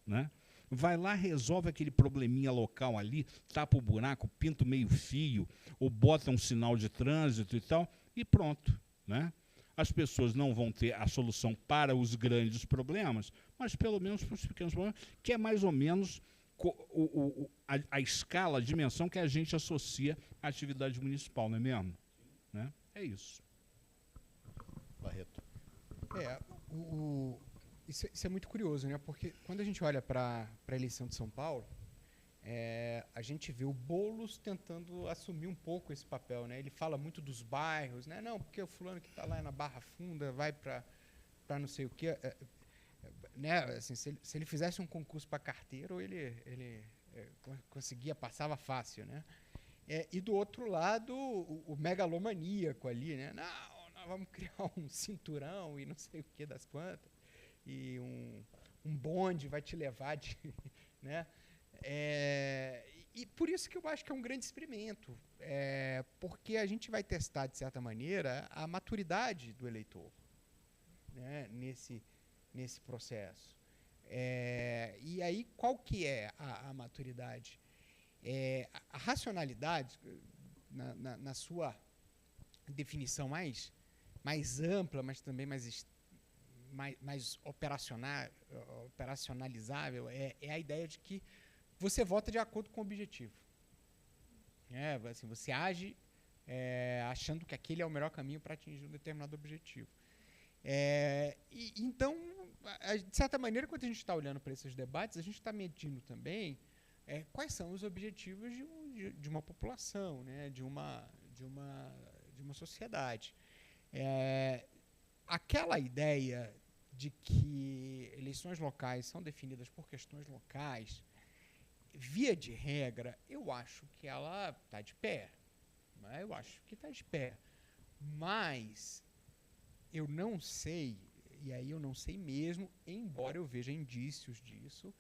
né? Vai lá, resolve aquele probleminha local ali, tapa o buraco, pinta o meio fio, ou bota um sinal de trânsito e tal, e pronto, né? As pessoas não vão ter a solução para os grandes problemas, mas pelo menos para os pequenos problemas, que é mais ou menos a escala, a dimensão que a gente associa à atividade municipal, não é mesmo? Né? É isso. Barreto. Isso é muito curioso, né? Porque quando a gente olha para a eleição de São Paulo, a gente vê o Boulos tentando assumir um pouco esse papel, né? Ele fala muito dos bairros, né? Não, porque o fulano que está lá na Barra Funda vai para não sei o quê. Né? Assim, se ele fizesse um concurso para carteiro, ele conseguia, passava fácil, né? E do outro lado, o megalomaníaco ali, né? Não, nós vamos criar um cinturão e não sei o que das quantas. E um bonde vai te levar de, né? E por isso que eu acho que é um grande experimento, porque a gente vai testar, de certa maneira, a maturidade do eleitor, né? Nesse processo. E aí, qual que é a maturidade? A racionalidade, na sua definição mais ampla, mas também mais operacionalizável, é a ideia de que você vota de acordo com o objetivo. Assim, você age achando que aquele é o melhor caminho para atingir um determinado objetivo. Então, de certa maneira, quando a gente está olhando para esses debates, a gente está medindo também quais são os objetivos de uma população, né, de uma sociedade. Aquela ideia de que eleições locais são definidas por questões locais, via de regra, eu acho que ela está de pé. Né? Eu acho que está de pé. Mas eu não sei, e aí eu não sei mesmo, embora eu veja indícios disso,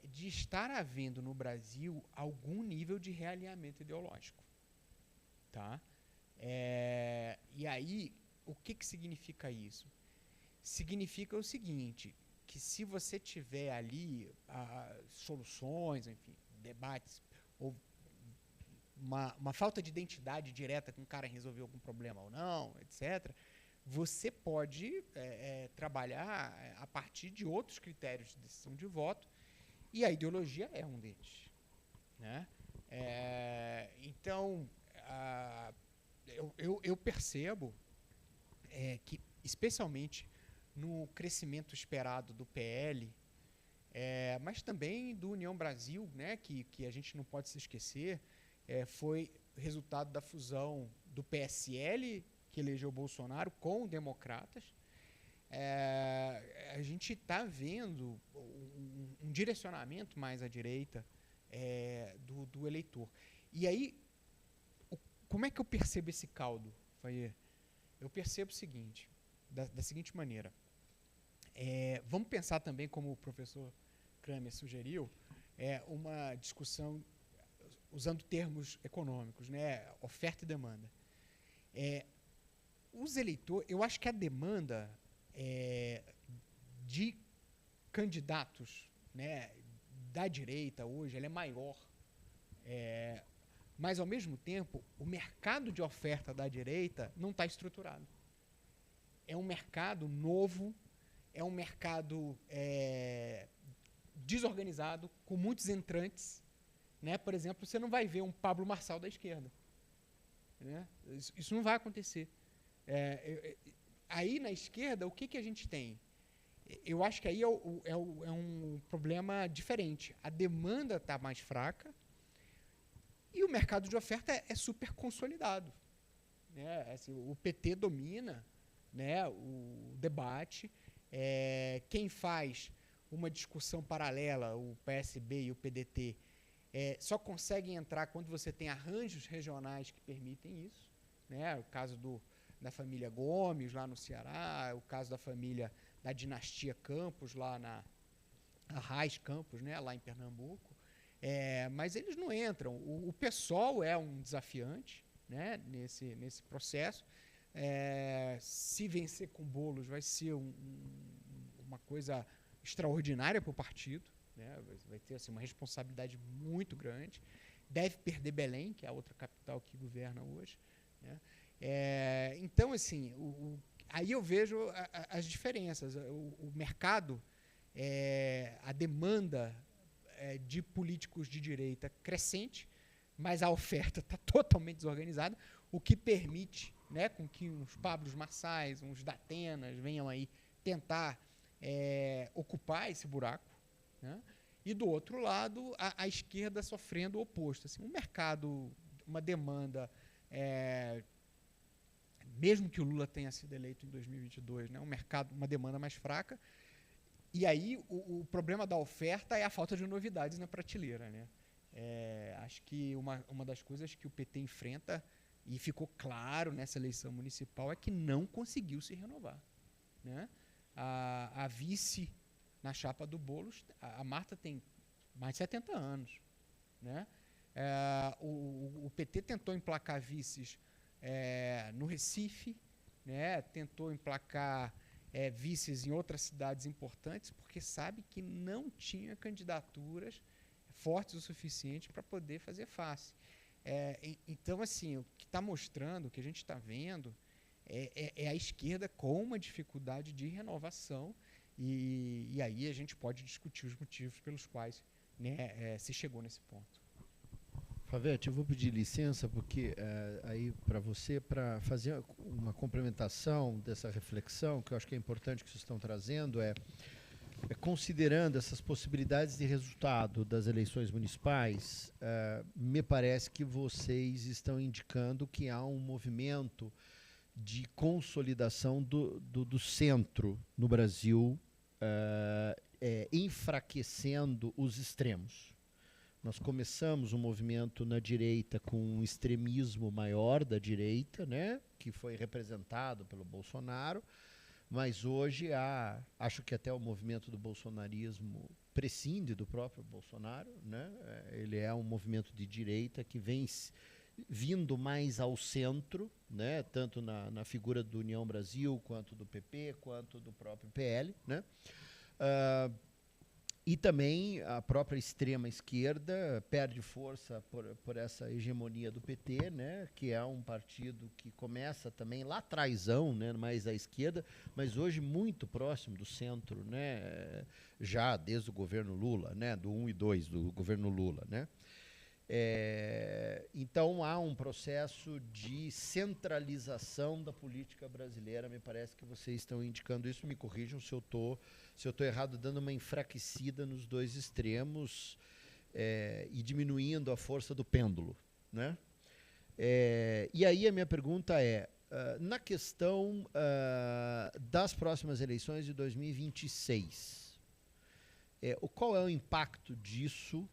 de estar havendo no Brasil algum nível de realinhamento ideológico. Tá? E aí, o que significa isso? Significa o seguinte, que se você tiver ali soluções, enfim, debates, ou uma falta de identidade direta com o cara resolver algum problema ou não, etc., você pode trabalhar a partir de outros critérios de decisão de voto, e a ideologia é um deles. Né? Então, eu percebo que, especialmente no crescimento esperado do PL, mas também do União Brasil, né, que a gente não pode se esquecer, foi resultado da fusão do PSL, que elegeu Bolsonaro, com democratas. A gente está vendo um direcionamento mais à direita do eleitor. E aí, como é que eu percebo esse caldo, Faier? eu percebo o seguinte, da seguinte maneira. Vamos pensar também, como o professor Kramer sugeriu, uma discussão usando termos econômicos, né? Oferta e demanda. Os eleitores, eu acho que a demanda de candidatos, né, da direita hoje ela é maior. Mas, ao mesmo tempo, o mercado de oferta da direita não está estruturado. É um mercado novo, é um mercado desorganizado, com muitos entrantes. Né? Por exemplo, você não vai ver um Pablo Marçal da esquerda. Né? Isso não vai acontecer. Aí, na esquerda, o que a gente tem? Eu acho que aí é um problema diferente. A demanda está mais fraca e o mercado de oferta é super consolidado. Né? Assim, o PT domina, né, o debate. Quem faz uma discussão paralela, o PSB e o PDT, só conseguem entrar quando você tem arranjos regionais que permitem isso. Né? O caso da família Gomes, lá no Ceará, o caso da dinastia Campos, lá a Raiz Campos, né, lá em Pernambuco. Mas eles não entram. O PSOL é um desafiante, né, nesse processo. Se vencer com Boulos vai ser uma coisa extraordinária para o partido, né, vai ter assim, uma responsabilidade muito grande. Deve perder Belém, que é a outra capital que governa hoje. Né. Então, assim, aí eu vejo as diferenças. O mercado, a demanda de políticos de direita crescente, mas a oferta está totalmente desorganizada, o que permite, né, com que uns Pablos Marçais, uns Datenas venham aí tentar ocupar esse buraco. Né? E, do outro lado, a esquerda sofrendo o oposto. Assim, um mercado, uma demanda, mesmo que o Lula tenha sido eleito em 2022, né, uma demanda mais fraca. E aí o problema da oferta é a falta de novidades na prateleira. Né? Acho que uma das coisas que o PT enfrenta, e ficou claro nessa eleição municipal, é que não conseguiu se renovar. Né? A vice na chapa do Boulos, a Marta tem mais de 70 anos. Né? O PT tentou emplacar vices no Recife, né? Tentou emplacar vices em outras cidades importantes, porque sabe que não tinha candidaturas fortes o suficiente para poder fazer face. Então, assim, o que está mostrando, o que a gente está vendo, é a esquerda com uma dificuldade de renovação, e aí a gente pode discutir os motivos pelos quais, né, se chegou nesse ponto. Favete, eu vou pedir licença, porque aí para você, para fazer uma complementação dessa reflexão, que eu acho que é importante que vocês estão trazendo, considerando essas possibilidades de resultado das eleições municipais, me parece que vocês estão indicando que há um movimento de consolidação do centro no Brasil, enfraquecendo os extremos. Nós começamos um movimento na direita com um extremismo maior da direita, né, que foi representado pelo Bolsonaro, mas hoje acho que até o movimento do bolsonarismo prescinde do próprio Bolsonaro, né? Ele é um movimento de direita que vem vindo mais ao centro, né, tanto na figura do União Brasil, quanto do PP, quanto do próprio PL, né? E também a própria extrema esquerda perde força por essa hegemonia do PT, né, que é um partido que começa também lá atrásão, né, mais à esquerda, mas hoje muito próximo do centro, né, já desde o governo Lula, né, do 1 e 2 do governo Lula, né. Então há um processo de centralização da política brasileira. Me parece que vocês estão indicando isso. Me corrijam se eu estou errado, dando uma enfraquecida nos dois extremos e diminuindo a força do pêndulo, né? E aí a minha pergunta na questão das próximas eleições de 2026, qual é o impacto disso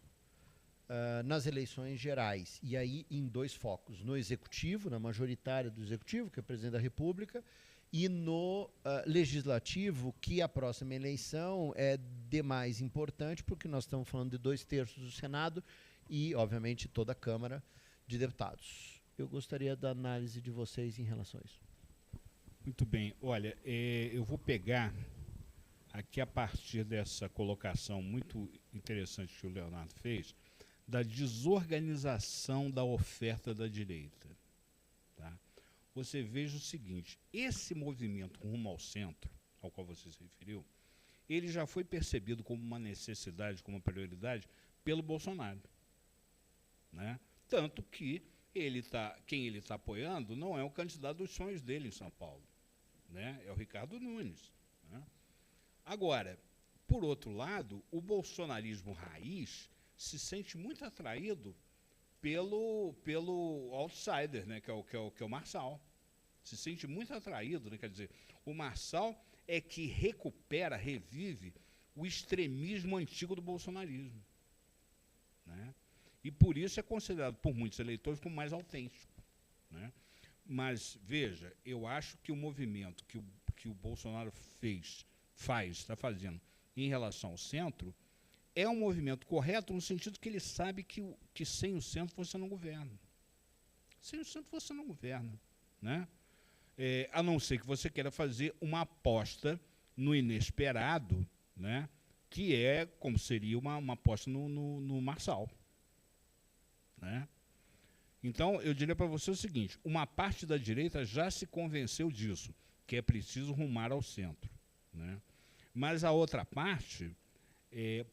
nas eleições gerais. E aí em 2 focos, no executivo, na majoritária do executivo, que é o presidente da República, e no legislativo, que a próxima eleição é demais importante, porque nós estamos falando de 2/3 do Senado e, obviamente, toda a Câmara de Deputados. Eu gostaria da análise de vocês em relação a isso. Muito bem. Olha, eu vou pegar aqui a partir dessa colocação muito interessante que o Leonardo fez, da desorganização da oferta da direita. Tá? Você veja o seguinte, esse movimento rumo ao centro, ao qual você se referiu, ele já foi percebido como uma necessidade, como uma prioridade, pelo Bolsonaro. Né? Tanto que quem ele está apoiando não é o candidato dos sonhos dele em São Paulo. Né? É o Ricardo Nunes. Né? Agora, por outro lado, o bolsonarismo raiz se sente muito atraído pelo outsider, né, que é o Marçal. Se sente muito atraído, né, quer dizer, o Marçal é que revive o extremismo antigo do bolsonarismo. Né? E por isso é considerado por muitos eleitores como mais autêntico. Né? Mas, veja, eu acho que o movimento que o Bolsonaro está fazendo em relação ao centro, é um movimento correto no sentido que ele sabe que sem o centro você não governa. Sem o centro você não governa. Né? A não ser que você queira fazer uma aposta no inesperado, né? Que é como seria uma aposta no Marçal. Né? Então, eu diria para você o seguinte, uma parte da direita já se convenceu disso, que é preciso rumar ao centro. Né? Mas a outra parte,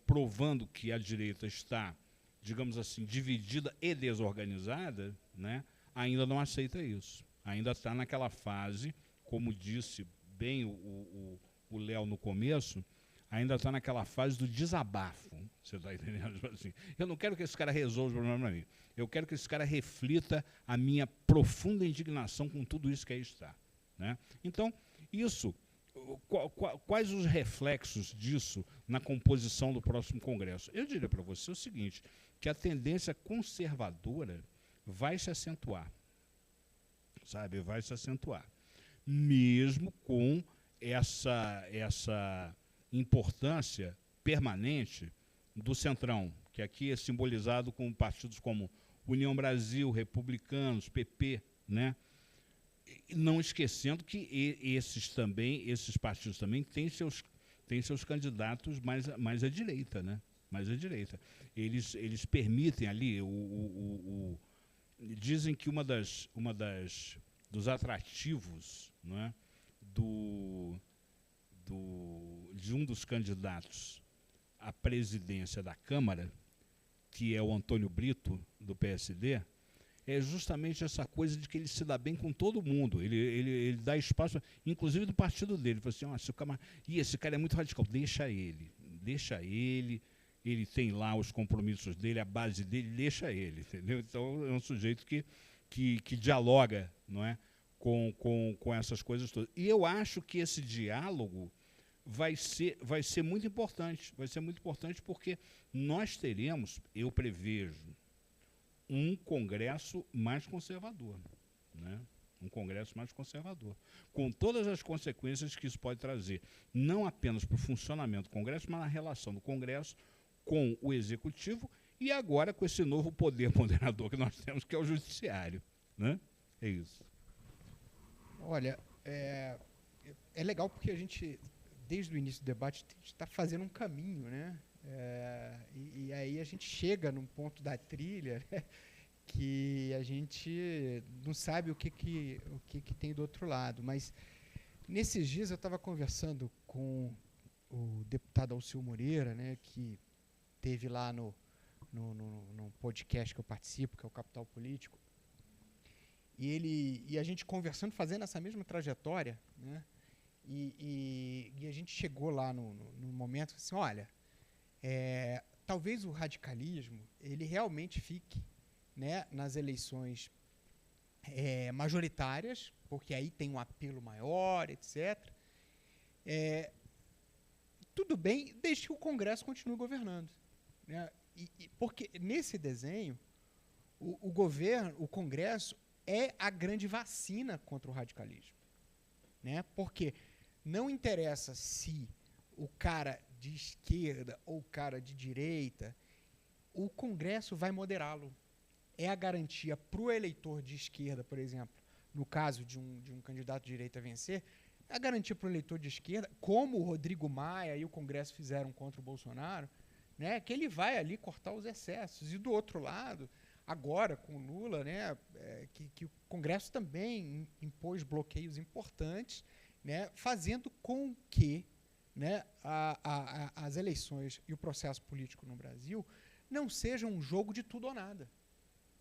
provando que a direita está, digamos assim, dividida e desorganizada, né, ainda não aceita isso. Ainda está naquela fase, como disse bem o Léo no começo, ainda está naquela fase do desabafo. Você está entendendo? Assim, eu não quero que esse cara resolva o problema para mim. Eu quero que esse cara reflita a minha profunda indignação com tudo isso que aí está. Né? Então, isso... Quais os reflexos disso na composição do próximo Congresso? Eu diria para você o seguinte, que a tendência conservadora vai se acentuar, sabe? Vai se acentuar, mesmo com essa importância permanente do Centrão, que aqui é simbolizado com partidos como União Brasil, Republicanos, PP, né? Não esquecendo que esses partidos também têm seus candidatos mais à direita, né? Mais à direita. Eles permitem ali, dizem que dos atrativos, não é? De um dos candidatos à presidência da Câmara, que é o Antônio Brito, do PSD, é justamente essa coisa de que ele se dá bem com todo mundo. Ele dá espaço, inclusive do partido dele. Ele fala assim, esse cara é muito radical, deixa ele. Ele tem lá os compromissos dele, a base dele, deixa ele. Entendeu? Então é um sujeito que dialoga, não é, com essas coisas todas. E eu acho que esse diálogo vai ser muito importante. Vai ser muito importante porque nós teremos, eu prevejo, um Congresso mais conservador, né? Um Congresso mais conservador, com todas as consequências que isso pode trazer, não apenas para o funcionamento do Congresso, mas na relação do Congresso com o Executivo e agora com esse novo poder moderador que nós temos, que é o Judiciário. Né? É isso. Olha, é legal porque a gente, desde o início do debate, está fazendo um caminho, né? E aí a gente chega num ponto da trilha, né, que a gente não sabe o que tem do outro lado. Mas nesses dias eu estava conversando com o deputado Alceu Moreira, né, que teve lá no podcast que eu participo, que é o Capital Político, e a gente conversando, fazendo essa mesma trajetória, né, e a gente chegou lá no momento assim, olha, talvez o radicalismo ele realmente fique, né, nas eleições majoritárias, porque aí tem um apelo maior, etc. Tudo bem, desde que o Congresso continue governando. Né? Porque nesse desenho, o governo, o Congresso, é a grande vacina contra o radicalismo. Né? Porque não interessa se o cara de esquerda ou o cara de direita, o Congresso vai moderá-lo. É a garantia para o eleitor de esquerda, por exemplo, no caso de um candidato de direita vencer, é a garantia para o eleitor de esquerda, como o Rodrigo Maia e o Congresso fizeram contra o Bolsonaro, né, que ele vai ali cortar os excessos. E do outro lado, agora com o Lula, né, que o Congresso também impôs bloqueios importantes, né, fazendo com que, né, as eleições e o processo político no Brasil não sejam um jogo de tudo ou nada.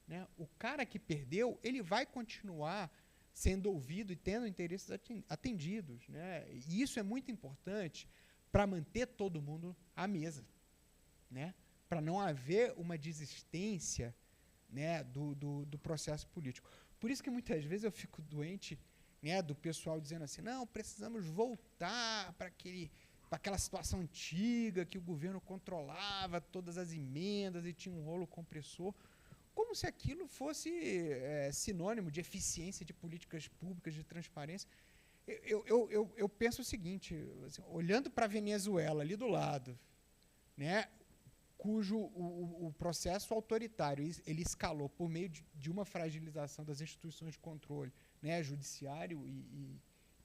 Né? O cara que perdeu, ele vai continuar sendo ouvido e tendo interesses atendidos. Né? E isso é muito importante para manter todo mundo à mesa. Né? Para não haver uma desistência, né, do processo político. Por isso que muitas vezes eu fico doente, né, do pessoal dizendo assim, não, precisamos voltar para aquela situação antiga que o governo controlava todas as emendas e tinha um rolo compressor, como se aquilo fosse sinônimo de eficiência de políticas públicas, de transparência. Eu penso o seguinte, assim, olhando para a Venezuela ali do lado, né, cujo o processo autoritário ele escalou por meio de uma fragilização das instituições de controle, né, judiciário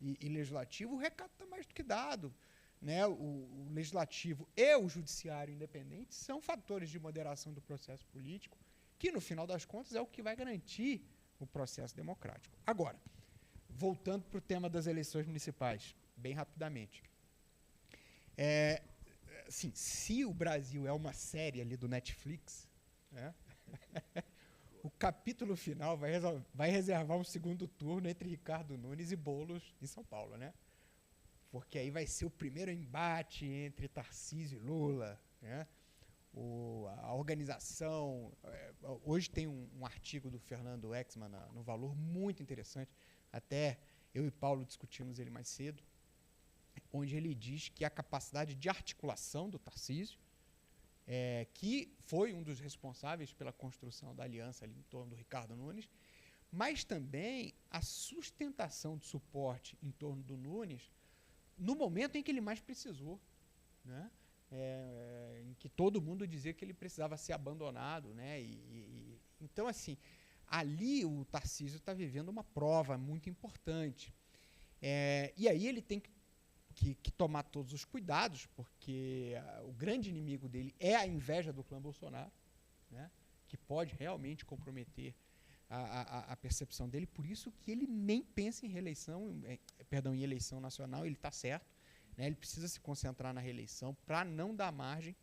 e legislativo, o recado está mais do que dado. Né, o legislativo e o judiciário independente são fatores de moderação do processo político que, no final das contas, é o que vai garantir o processo democrático. Agora, voltando para o tema das eleições municipais, bem rapidamente. Assim, se o Brasil é uma série ali do Netflix, né, o capítulo final vai reservar um segundo turno entre Ricardo Nunes e Boulos em São Paulo, né? Porque aí vai ser o primeiro embate entre Tarcísio e Lula, né? A organização... hoje tem um artigo do Fernando Exman no Valor muito interessante, até eu e Paulo discutimos ele mais cedo, onde ele diz que a capacidade de articulação do Tarcísio, que foi um dos responsáveis pela construção da aliança ali em torno do Ricardo Nunes, mas também a sustentação de suporte em torno do Nunes no momento em que ele mais precisou, né? Em que todo mundo dizia que ele precisava ser abandonado, né? Então, assim, ali o Tarcísio está vivendo uma prova muito importante. E aí ele tem que tomar todos os cuidados, porque o grande inimigo dele é a inveja do clã Bolsonaro, né? Que pode realmente comprometer a percepção dele, por isso que ele nem pensa em em eleição nacional, ele está certo, né? Ele precisa se concentrar na reeleição para não dar margem,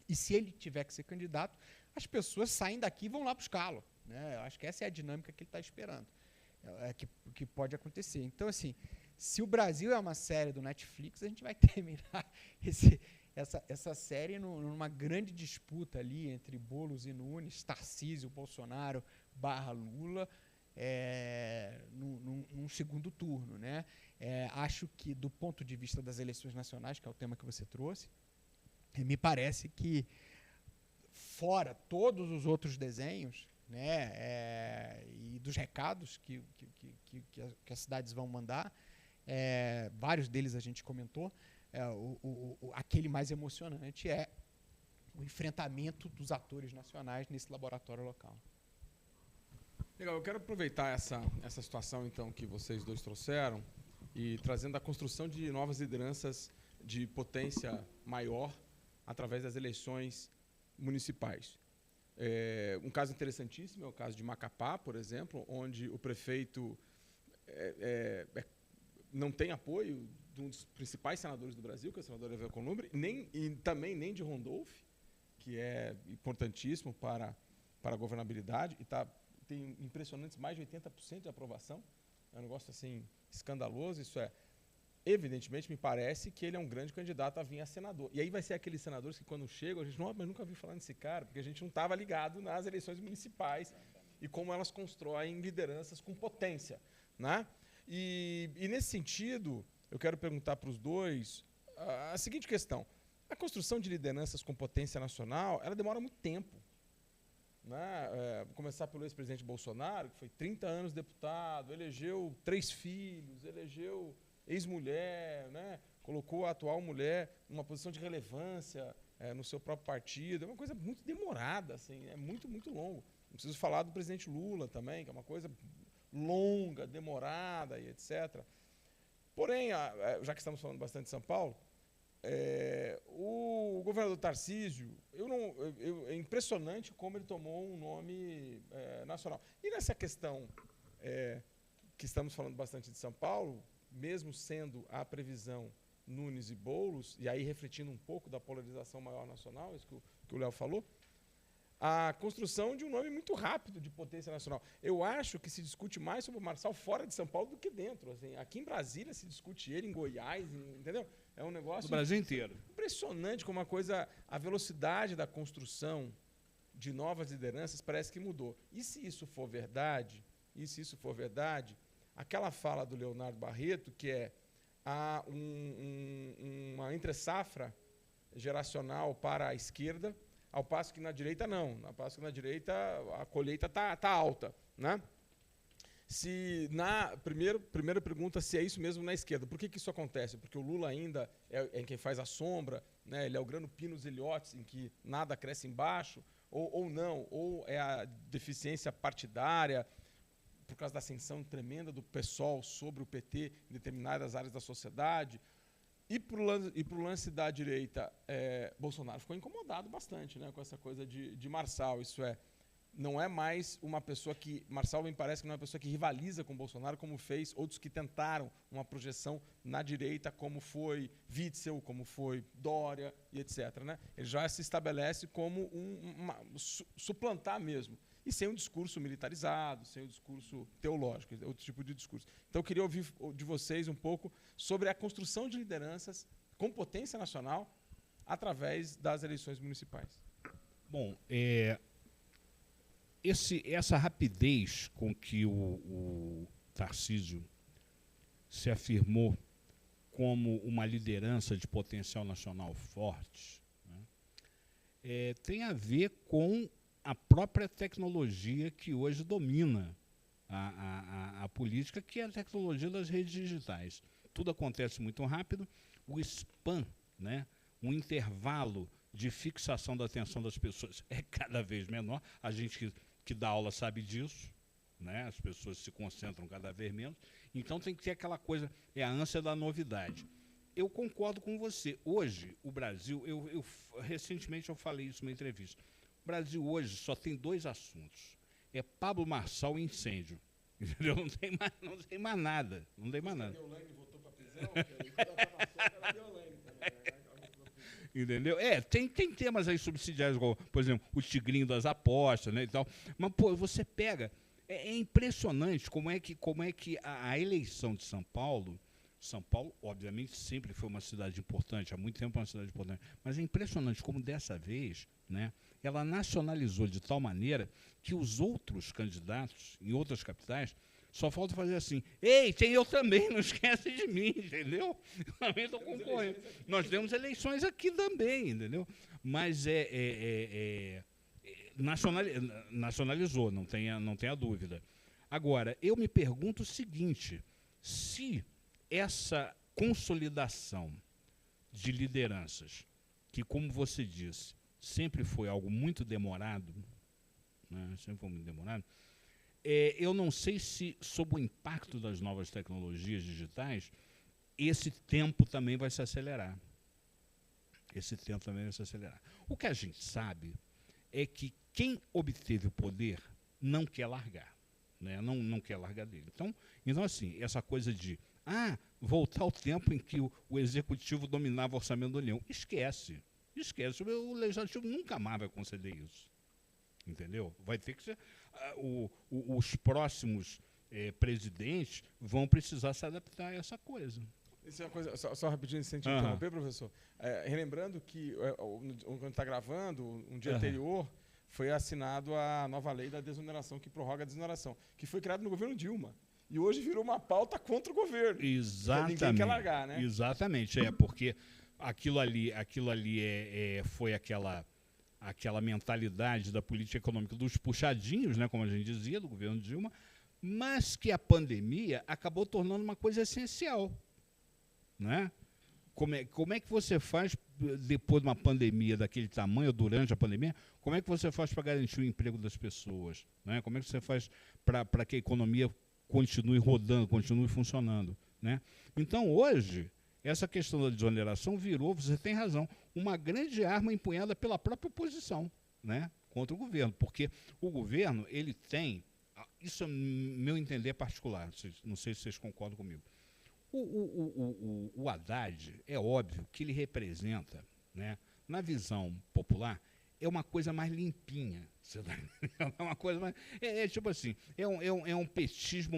e se ele tiver que ser candidato, as pessoas saem daqui e vão lá buscá-lo, né? Eu acho que essa é a dinâmica que ele está esperando, que pode acontecer. Então, assim, se o Brasil é uma série do Netflix, a gente vai terminar essa série numa grande disputa ali entre Boulos e Nunes, Tarcísio, Bolsonaro / Lula, num segundo turno, né? Acho que, do ponto de vista das eleições nacionais, que é o tema que você trouxe, me parece que, fora todos os outros desenhos, né, e dos recados que as cidades vão mandar, vários deles a gente comentou, aquele mais emocionante é o enfrentamento dos atores nacionais nesse laboratório local. Legal, eu quero aproveitar essa situação então que vocês dois trouxeram e trazendo a construção de novas lideranças de potência maior através das eleições municipais. Um caso interessantíssimo é o caso de Macapá, por exemplo, onde o prefeito não tem apoio de um dos principais senadores do Brasil, que é o senador Davi Alcolumbre, também nem de Randolph, que é importantíssimo para a governabilidade, e tem impressionantes mais de 80% de aprovação. É um negócio assim escandaloso. Isso evidentemente, me parece que ele é um grande candidato a vir a senador. E aí vai ser aqueles senadores que, quando chegam, a gente mas nunca ouviu falar nesse cara, porque a gente não estava ligado nas eleições municipais e como elas constroem lideranças com potência, né? E nesse sentido, eu quero perguntar para os dois a seguinte questão. A construção de lideranças com potência nacional, ela demora muito tempo. Né? Vou começar pelo ex-presidente Bolsonaro, que foi 30 anos deputado, elegeu 3 filhos, elegeu ex-mulher, né? Colocou a atual mulher numa posição de relevância no seu próprio partido. É uma coisa muito demorada, assim, é muito, muito longo. Não preciso falar do presidente Lula também, que é uma coisa longa, demorada e etc. Porém, já que estamos falando bastante de São Paulo, o governador Tarcísio, é impressionante como ele tomou um nome nacional. E nessa questão que estamos falando bastante de São Paulo, mesmo sendo a previsão Nunes e Boulos, e aí refletindo um pouco da polarização maior nacional, isso que o Léo falou, a construção de um nome muito rápido de potência nacional. Eu acho que se discute mais sobre o Marçal fora de São Paulo do que dentro. Assim, aqui em Brasília se discute ele, em Goiás, entendeu? É um negócio... No Brasil inteiro. Impressionante como a velocidade da construção de novas lideranças parece que mudou. E se isso for verdade, aquela fala do Leonardo Barreto, que é uma entre-safra geracional para a esquerda, ao passo que na direita não. Ao passo que na direita a colheita tá alta. Né? Se na primeira pergunta, se é isso mesmo na esquerda. Por que isso acontece? Porque o Lula ainda é quem faz a sombra, né? Ele é o grano pinus iliotis, em que nada cresce embaixo, ou não, ou é a deficiência partidária, por causa da ascensão tremenda do PSOL sobre o PT em determinadas áreas da sociedade. E para o lance da direita, Bolsonaro ficou incomodado bastante, né, com essa coisa de Marçal. Isso não é mais uma pessoa que... Marçal me parece que não é uma pessoa que rivaliza com Bolsonaro, como fez outros que tentaram uma projeção na direita, como foi Witzel, como foi Dória e etc. Né? Ele já se estabelece como suplantar mesmo. E sem um discurso militarizado, sem um discurso teológico, outro tipo de discurso. Então, eu queria ouvir de vocês um pouco sobre a construção de lideranças com potência nacional através das eleições municipais. Bom, essa rapidez com que o Tarcísio se afirmou como uma liderança de potencial nacional forte, né, tem a ver com a própria tecnologia que hoje domina a política, que é a tecnologia das redes digitais. Tudo acontece muito rápido, o spam, né, um intervalo de fixação da atenção das pessoas é cada vez menor. A gente que dá aula sabe disso, né, as pessoas se concentram cada vez menos. Então tem que ter aquela coisa, a ânsia da novidade. Eu concordo com você. Hoje, o Brasil, recentemente eu falei isso numa entrevista, o Brasil hoje só tem 2 assuntos. É Pablo Marçal e incêndio. Entendeu? Não tem mais nada. Não tem mais nada. Voltou para a prisão, entendeu? Tem temas aí subsidiários, como, por exemplo, o tigrinho das apostas, né, e tal. Mas, pô, você pega... É impressionante como é que a eleição de São Paulo, obviamente, sempre foi uma cidade importante, há muito tempo é uma cidade importante, mas é impressionante como dessa vez, né, ela nacionalizou de tal maneira que os outros candidatos em outras capitais só falta fazer assim: ei, tem eu também, não esquece de mim, entendeu? Eu também estou concorrendo. Nós temos eleições aqui também, entendeu? Mas nacionalizou, não tenha dúvida. Agora, eu me pergunto o seguinte: se essa consolidação de lideranças, que, como você disse, sempre foi algo muito demorado, né, eu não sei se, sob o impacto das novas tecnologias digitais, esse tempo também vai se acelerar. O que a gente sabe é que quem obteve o poder não quer largar, né? Não quer largar dele. Então, assim, essa coisa de voltar ao tempo em que o Executivo dominava o orçamento da União, esquece. O Legislativo nunca mais vai conceder isso. Entendeu? Vai ter que ser... os próximos presidentes vão precisar se adaptar a essa coisa. Isso é uma coisa, só rapidinho, sem te interromper, professor. Relembrando que, quando está gravando, um dia anterior, foi assinado a nova lei da desoneração, que prorroga a desoneração, que foi criada no governo Dilma. E hoje virou uma pauta contra o governo. Exatamente. Ninguém quer largar, né? Exatamente, porque aquilo ali foi aquela mentalidade da política econômica dos puxadinhos, né, como a gente dizia, do governo Dilma, mas que a pandemia acabou tornando uma coisa essencial, né? Como é que você faz, depois de uma pandemia daquele tamanho, durante a pandemia, como é que você faz para garantir o emprego das pessoas? Né? Como é que você faz para que a economia continue rodando, continue funcionando? Né? Então, hoje, essa questão da desoneração virou, você tem razão, uma grande arma empunhada pela própria oposição, né, contra o governo, porque o governo, ele tem, isso é meu entender particular, não sei se vocês concordam comigo, o Haddad, é óbvio que ele representa, né, na visão popular, é uma coisa mais limpinha, você tá entendendo? É uma coisa mais, tipo assim, é um petismo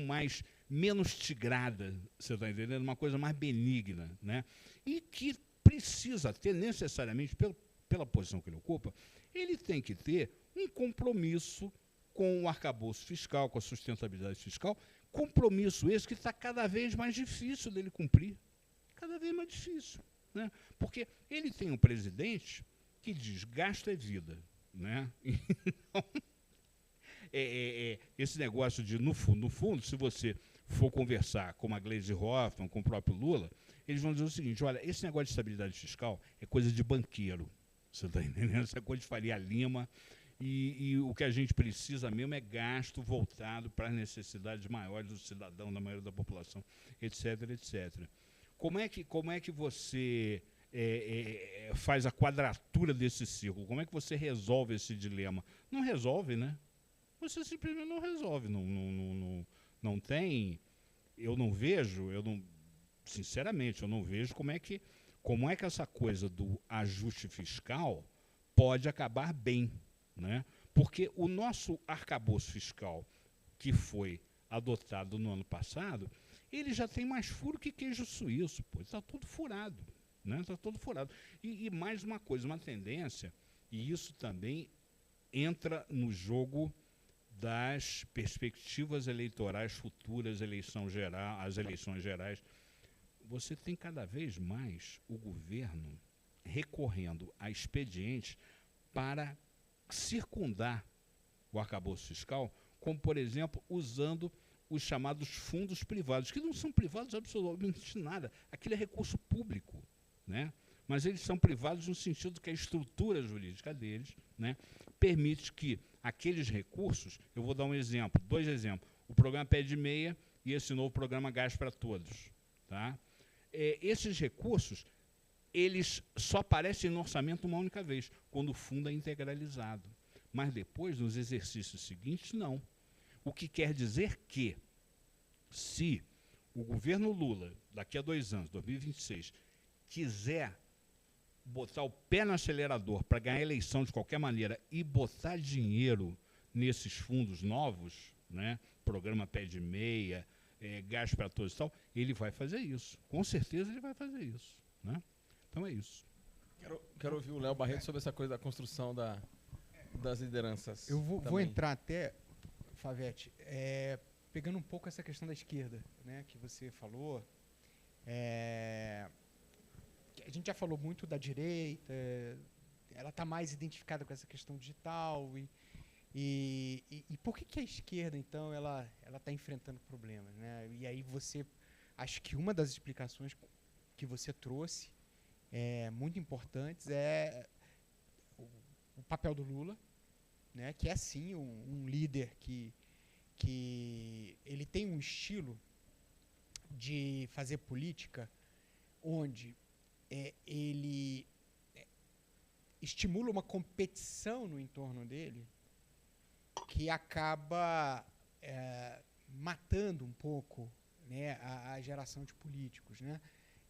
menos tigrada, você está entendendo? Uma coisa mais benigna, né? E que precisa ter necessariamente, pela posição que ele ocupa, ele tem que ter um compromisso com o arcabouço fiscal, com a sustentabilidade fiscal, compromisso esse que está cada vez mais difícil dele cumprir, cada vez mais difícil, né? Porque ele tem um presidente que diz, gasto é vida, né? Então, esse negócio de, no fundo, se você for conversar com a Gleisi Hoffmann, com o próprio Lula, eles vão dizer o seguinte, olha, esse negócio de estabilidade fiscal é coisa de banqueiro, você está entendendo? Isso é coisa de Faria Lima, e o que a gente precisa mesmo é gasto voltado para as necessidades maiores do cidadão, da maioria da população, etc, etc. Como é que você faz a quadratura desse círculo? Como é que você resolve esse dilema? Não resolve, né? Você simplesmente não resolve, não tem, sinceramente, eu não vejo como é que essa coisa do ajuste fiscal pode acabar bem, né? Porque o nosso arcabouço fiscal, que foi adotado no ano passado, ele já tem mais furo que queijo suíço, pô, está todo furado, né? Está todo furado. E mais uma coisa, uma tendência, e isso também entra no jogo das perspectivas eleitorais futuras, as eleições gerais, você tem cada vez mais o governo recorrendo a expedientes para circundar o arcabouço fiscal, como, por exemplo, usando os chamados fundos privados, que não são privados absolutamente nada, aquilo é recurso público, né? Mas eles são privados no sentido que a estrutura jurídica deles, né, permite que aqueles recursos, eu vou dar dois exemplos, o programa Pé de Meia e esse novo programa Gás para Todos. Tá? Esses recursos, eles só aparecem no orçamento uma única vez, quando o fundo é integralizado. Mas depois, nos exercícios seguintes, não. O que quer dizer que, se o governo Lula, daqui a 2 anos, 2026, quiser botar o pé no acelerador para ganhar a eleição de qualquer maneira e botar dinheiro nesses fundos novos, né, programa Pé de Meia, Gás para Todos e tal, ele vai fazer isso. Com certeza ele vai fazer isso. Né? Então é isso. Quero ouvir o Léo Barreto sobre essa coisa da construção das lideranças. Eu vou entrar até, Favete, pegando um pouco essa questão da esquerda, né, que você falou. A gente já falou muito da direita, ela está mais identificada com essa questão digital. E por que a esquerda, então, ela está enfrentando problemas? Né? E aí acho que uma das explicações que você trouxe, muito importantes, é o papel do Lula, né? Que é, sim, um líder que ele tem um estilo de fazer política onde ele estimula uma competição no entorno dele que acaba matando um pouco, né, a geração de políticos. Né?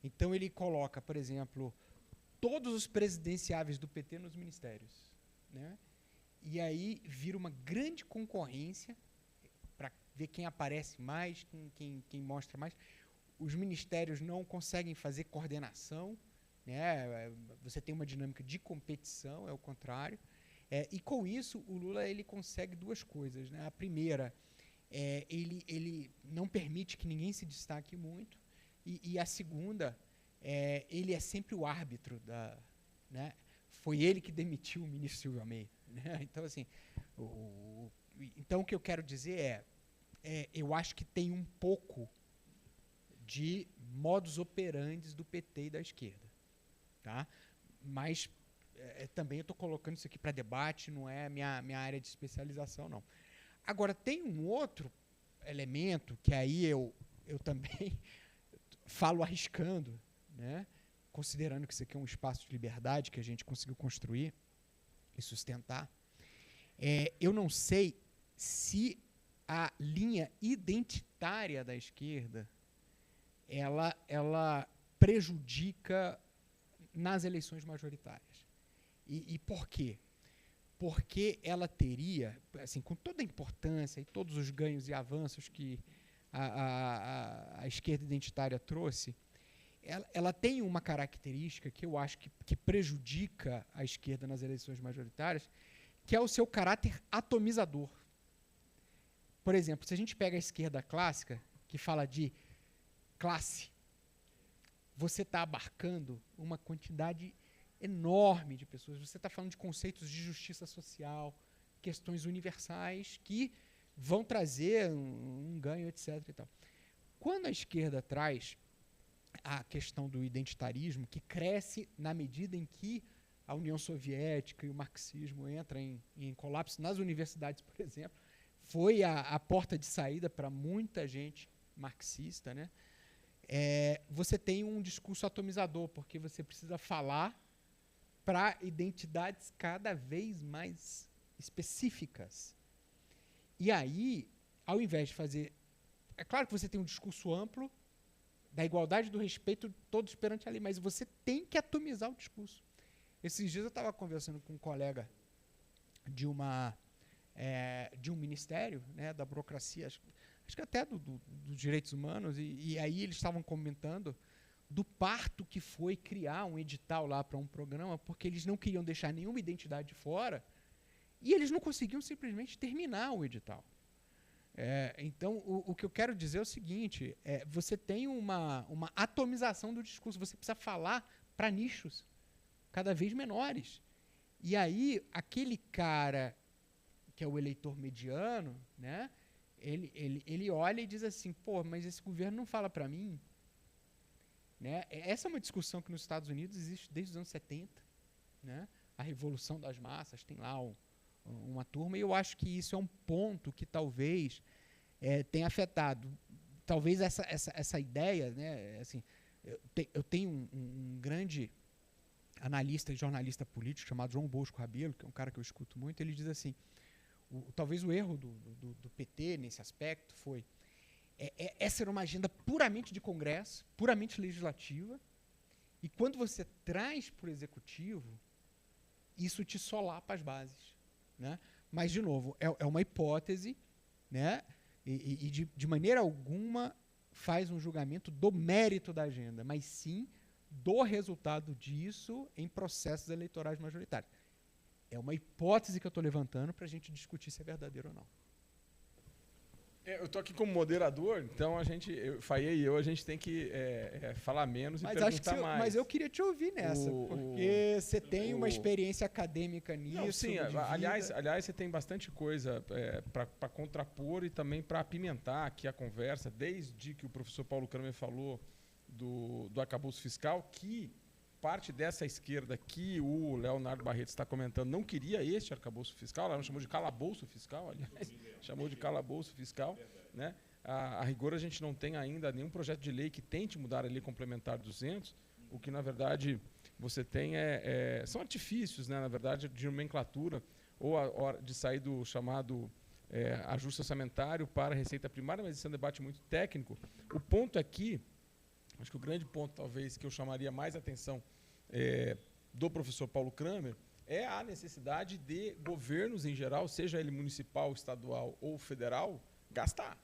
Então ele coloca, por exemplo, todos os presidenciáveis do PT nos ministérios. Né? E aí vira uma grande concorrência para ver quem aparece mais, quem mostra mais. Os ministérios não conseguem fazer coordenação, né? Você tem uma dinâmica de competição, é o contrário. E com isso, o Lula ele consegue 2 coisas. Né? A primeira, ele não permite que ninguém se destaque muito. E a segunda, ele é sempre o árbitro né? Foi ele que demitiu o ministro Silvio Almeida, né? Então, assim, então o que eu quero dizer eu acho que tem um pouco de modus operandi do PT e da esquerda, tá? Mas também eu estou colocando isso aqui para debate, não é minha área de especialização, não. Agora, tem um outro elemento que aí eu também falo arriscando, né? Considerando que isso aqui é um espaço de liberdade que a gente conseguiu construir e sustentar. Eu não sei se a linha identitária da esquerda ela prejudica nas eleições majoritárias. E por quê? Porque ela teria, assim, com toda a importância e todos os ganhos e avanços que a esquerda identitária trouxe, ela tem uma característica que eu acho que prejudica a esquerda nas eleições majoritárias, que é o seu caráter atomizador. Por exemplo, se a gente pega a esquerda clássica, que fala de classe, você está abarcando uma quantidade enorme de pessoas. Você está falando de conceitos de justiça social, questões universais que vão trazer um ganho, etc. E tal. Quando a esquerda traz a questão do identitarismo, que cresce na medida em que a União Soviética e o marxismo entram em colapso nas universidades, por exemplo, foi a porta de saída para muita gente marxista, né? Você tem um discurso atomizador, porque você precisa falar para identidades cada vez mais específicas. E aí, ao invés de fazer... É claro que você tem um discurso amplo da igualdade e do respeito todos perante a lei, mas você tem que atomizar o discurso. Esses dias eu estava conversando com um colega de um ministério, né, da burocracia, acho que até dos direitos humanos, e aí eles estavam comentando do parto que foi criar um edital lá para um programa, porque eles não queriam deixar nenhuma identidade de fora, e eles não conseguiam simplesmente terminar o edital. Então, o que eu quero dizer é o seguinte, você tem uma atomização do discurso, você precisa falar para nichos cada vez menores. E aí, aquele cara que é o eleitor mediano, né, ele olha e diz assim, pô, mas esse governo não fala para mim. Né? Essa é uma discussão que nos Estados Unidos existe desde os anos 70, né? A revolução das massas, tem lá uma turma, e eu acho que isso é um ponto que talvez tenha afetado. Talvez essa ideia, né, assim, eu tenho um grande analista e jornalista político chamado João Bosco Rabelo, que é um cara que eu escuto muito, ele diz assim, talvez o erro do PT nesse aspecto foi essa era uma agenda puramente de Congresso, puramente legislativa, e quando você traz para o Executivo, isso te solapa as bases. Né? Mas, de novo, é uma hipótese, né? E de maneira alguma faz um julgamento do mérito da agenda, mas sim do resultado disso em processos eleitorais majoritários. É uma hipótese que eu estou levantando para a gente discutir se é verdadeiro ou não. Eu estou aqui como moderador, então Fayet e eu, a gente tem que falar menos e perguntar mais. Mas eu queria te ouvir nessa, porque você tem uma experiência acadêmica nisso. Não, sim, aliás, você tem bastante coisa para contrapor e também para apimentar aqui a conversa, desde que o professor Paulo Kramer falou do arcabouço fiscal, que parte dessa esquerda que o Leonardo Barreto está comentando não queria este arcabouço fiscal, ela não chamou de calabouço fiscal, aliás, chamou de calabouço fiscal. Né? A rigor, a gente não tem ainda nenhum projeto de lei que tente mudar a Lei Complementar 200, o que, na verdade, você tem são artifícios, né, na verdade, de nomenclatura, ou de sair do chamado ajuste orçamentário para a receita primária, mas isso é um debate muito técnico. O ponto aqui, acho que o grande ponto, talvez, que eu chamaria mais atenção do professor Paulo Kramer é a necessidade de governos em geral, seja ele municipal, estadual ou federal, gastar.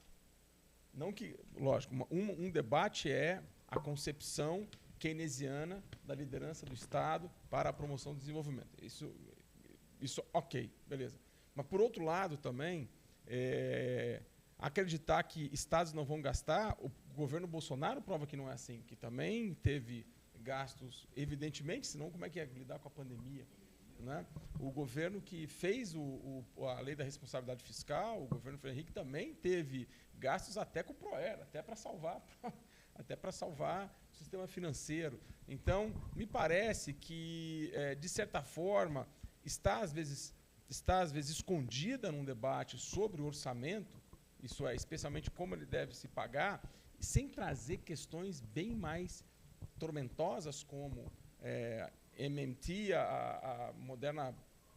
Não que, lógico, um debate é a concepção keynesiana da liderança do Estado para a promoção do desenvolvimento. Isso ok, beleza. Mas, por outro lado, também, acreditar que estados não vão gastar, o governo Bolsonaro prova que não é assim, que também teve gastos, evidentemente, senão como é que ia lidar com a pandemia? Né? O governo que fez a lei da responsabilidade fiscal, o governo Fernando Henrique, também teve gastos até com o ProER, até para salvar o sistema financeiro. Então, me parece que, de certa forma, está às vezes escondida num debate sobre o orçamento, isso é, especialmente como ele deve se pagar, sem trazer questões bem mais tormentosas como MMT, a moderna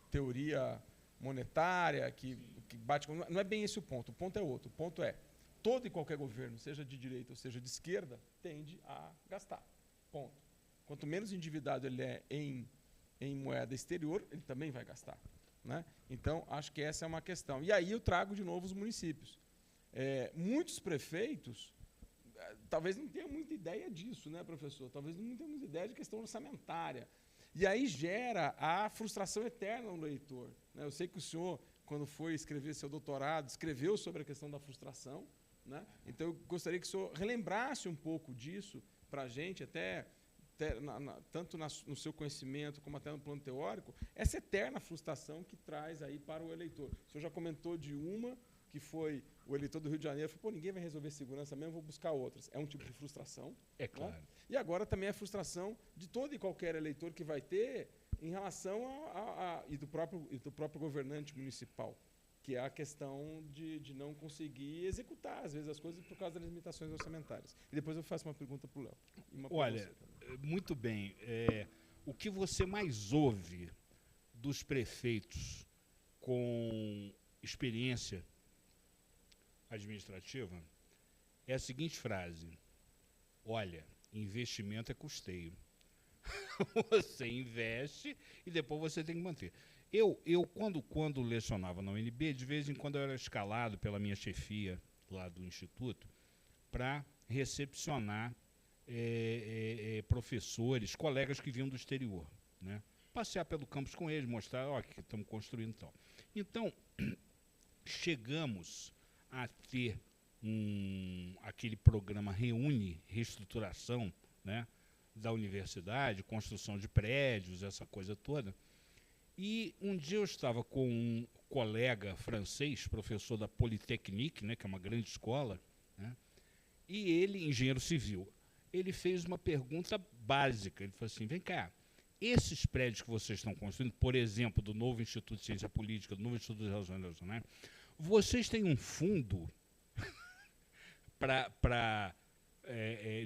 teoria monetária, que bate com... Não é bem esse o ponto é outro. O ponto é, todo e qualquer governo, seja de direita ou seja de esquerda, tende a gastar. Ponto. Quanto menos endividado ele é em moeda exterior, ele também vai gastar. Né? Então, acho que essa é uma questão. E aí eu trago de novo os municípios. Muitos prefeitos talvez não tenham muita ideia disso, né, professor? Talvez não tenham muita ideia de questão orçamentária. E aí gera a frustração eterna no leitor. Né? Eu sei que o senhor, quando foi escrever seu doutorado, escreveu sobre a questão da frustração. Né? Então, eu gostaria que o senhor relembrasse um pouco disso para a gente, tanto no seu conhecimento como até no plano teórico, essa eterna frustração que traz aí para o eleitor. O senhor já comentou de uma, que foi o eleitor do Rio de Janeiro, falou, ninguém vai resolver segurança mesmo, vou buscar outras. É um tipo de frustração. É claro. Né? E agora também a frustração de todo e qualquer eleitor que vai ter em relação e do próprio governante municipal, que é a questão de não conseguir executar, às vezes, as coisas por causa das limitações orçamentárias. E depois eu faço uma pergunta para o Léo. Olha, muito bem. O que você mais ouve dos prefeitos com experiência administrativa é a seguinte frase: olha, investimento é custeio. Você investe e depois você tem que manter. Eu quando lecionava na UNB, de vez em quando eu era escalado pela minha chefia lá do Instituto para recepcionar professores, colegas que vinham do exterior. Né? Passear pelo campus com eles, mostrar, ó, que estamos construindo e tal. Então, chegamos a ter aquele programa reestruturação, né, da universidade, construção de prédios, essa coisa toda. E um dia eu estava com um colega francês, professor da Polytechnique, né, que é uma grande escola, né, e ele, engenheiro civil, ele fez uma pergunta básica. Ele falou assim, vem cá, esses prédios que vocês estão construindo, por exemplo, do novo Instituto de Ciência Política, do novo Instituto de Relações Internacionais, vocês têm um fundo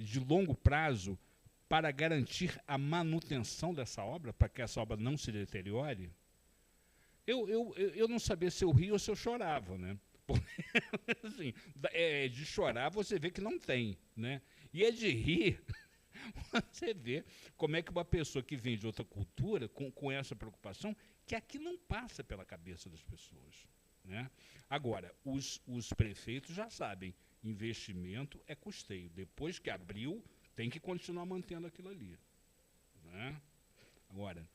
de longo prazo para garantir a manutenção dessa obra, para que essa obra não se deteriore? Eu não sabia se eu ria ou se eu chorava, né? Porque, assim, de chorar você vê que não tem, né? E é de rir, você vê como é que uma pessoa que vem de outra cultura, com essa preocupação, que aqui não passa pela cabeça das pessoas. Né? Agora, os prefeitos já sabem, investimento é custeio. Depois que abriu, tem que continuar mantendo aquilo ali. Né? Agora,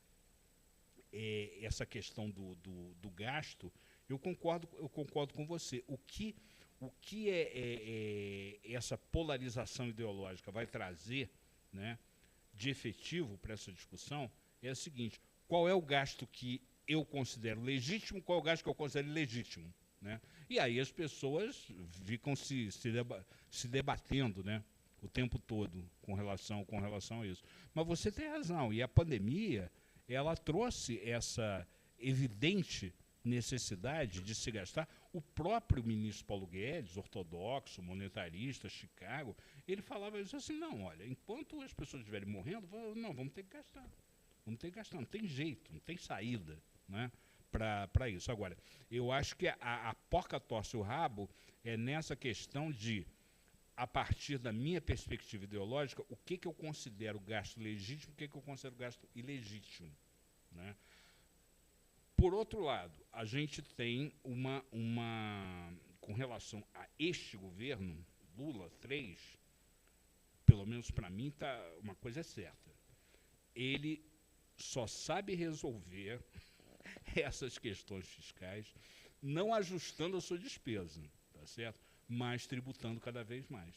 essa questão do gasto, eu concordo com você. O que essa polarização ideológica vai trazer, né, de efetivo para essa discussão é o seguinte: qual é o gasto que eu considero legítimo, qual é o gasto que eu considero ilegítimo? Né? E aí as pessoas ficam se debatendo, né, o tempo todo com relação a isso. Mas você tem razão, e a pandemia ela trouxe essa evidente necessidade de se gastar. O próprio ministro Paulo Guedes, ortodoxo, monetarista, Chicago, ele falava isso assim, não, olha, enquanto as pessoas estiverem morrendo, não, vamos ter que gastar. Vamos ter que gastar, não tem jeito, não tem saída, né, para isso. Agora, eu acho que a porca torce o rabo é nessa questão de, a partir da minha perspectiva ideológica, o que eu considero gasto legítimo, o que eu considero gasto ilegítimo. Né? Por outro lado, a gente tem com relação a este governo, Lula 3, pelo menos para mim, uma coisa é certa. Ele só sabe resolver essas questões fiscais não ajustando a sua despesa, tá certo? Mas tributando cada vez mais.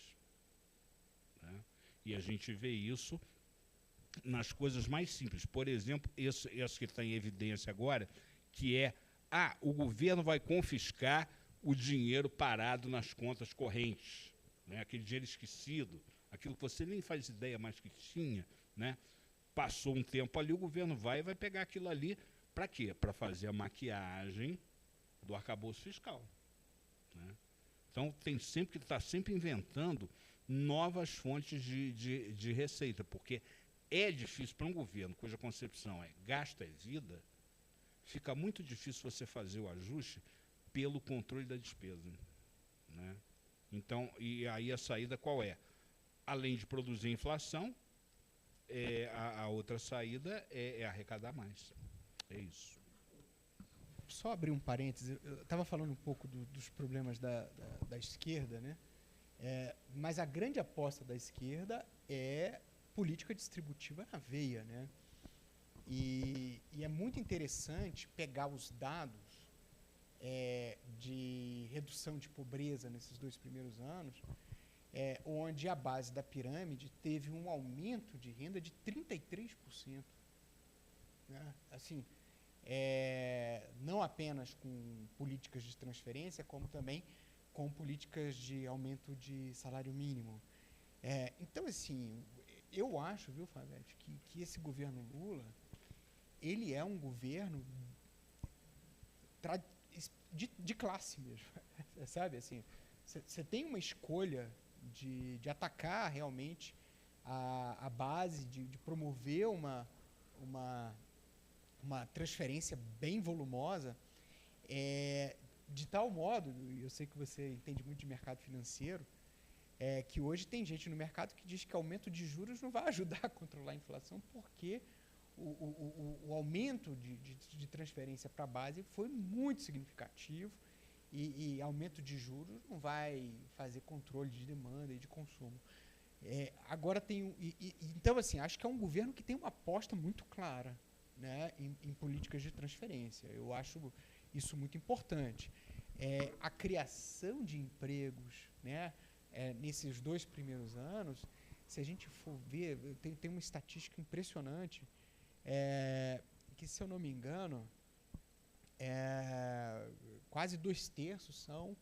Né? E a gente vê isso nas coisas mais simples. Por exemplo, esse que está em evidência agora, que é, o governo vai confiscar o dinheiro parado nas contas correntes, né? Aquele dinheiro esquecido, aquilo que você nem faz ideia mais que tinha, né? Passou um tempo ali, o governo vai pegar aquilo ali, para quê? Para fazer a maquiagem do arcabouço fiscal, né? Então, tem sempre que estar sempre inventando novas fontes de receita, porque é difícil para um governo cuja concepção é gasta é vida, fica muito difícil você fazer o ajuste pelo controle da despesa, né? Então, e aí a saída qual é? Além de produzir inflação, a outra saída é arrecadar mais. É isso. Só abrir um parêntese, eu estava falando um pouco dos problemas da esquerda, né? Mas a grande aposta da esquerda é política distributiva na veia, né? E é muito interessante pegar os dados de redução de pobreza nesses 2 primeiros anos, onde a base da pirâmide teve um aumento de renda de 33%. Né? Assim, não apenas com políticas de transferência, como também com políticas de aumento de salário mínimo. Então, assim, eu acho, viu, Favete, que esse governo Lula, ele é um governo de classe mesmo, sabe? Assim, você tem uma escolha de atacar realmente a base, de promover uma transferência bem volumosa, de tal modo, eu sei que você entende muito de mercado financeiro, que hoje tem gente no mercado que diz que aumento de juros não vai ajudar a controlar a inflação, porque o aumento de transferência para a base foi muito significativo e aumento de juros não vai fazer controle de demanda e de consumo. Agora então, assim, acho que é um governo que tem uma aposta muito clara, né, em políticas de transferência. Eu acho isso muito importante. A criação de empregos, né, nesses 2 primeiros anos, se a gente for ver, tem uma estatística impressionante, que, se eu não me engano, quase 2/3 são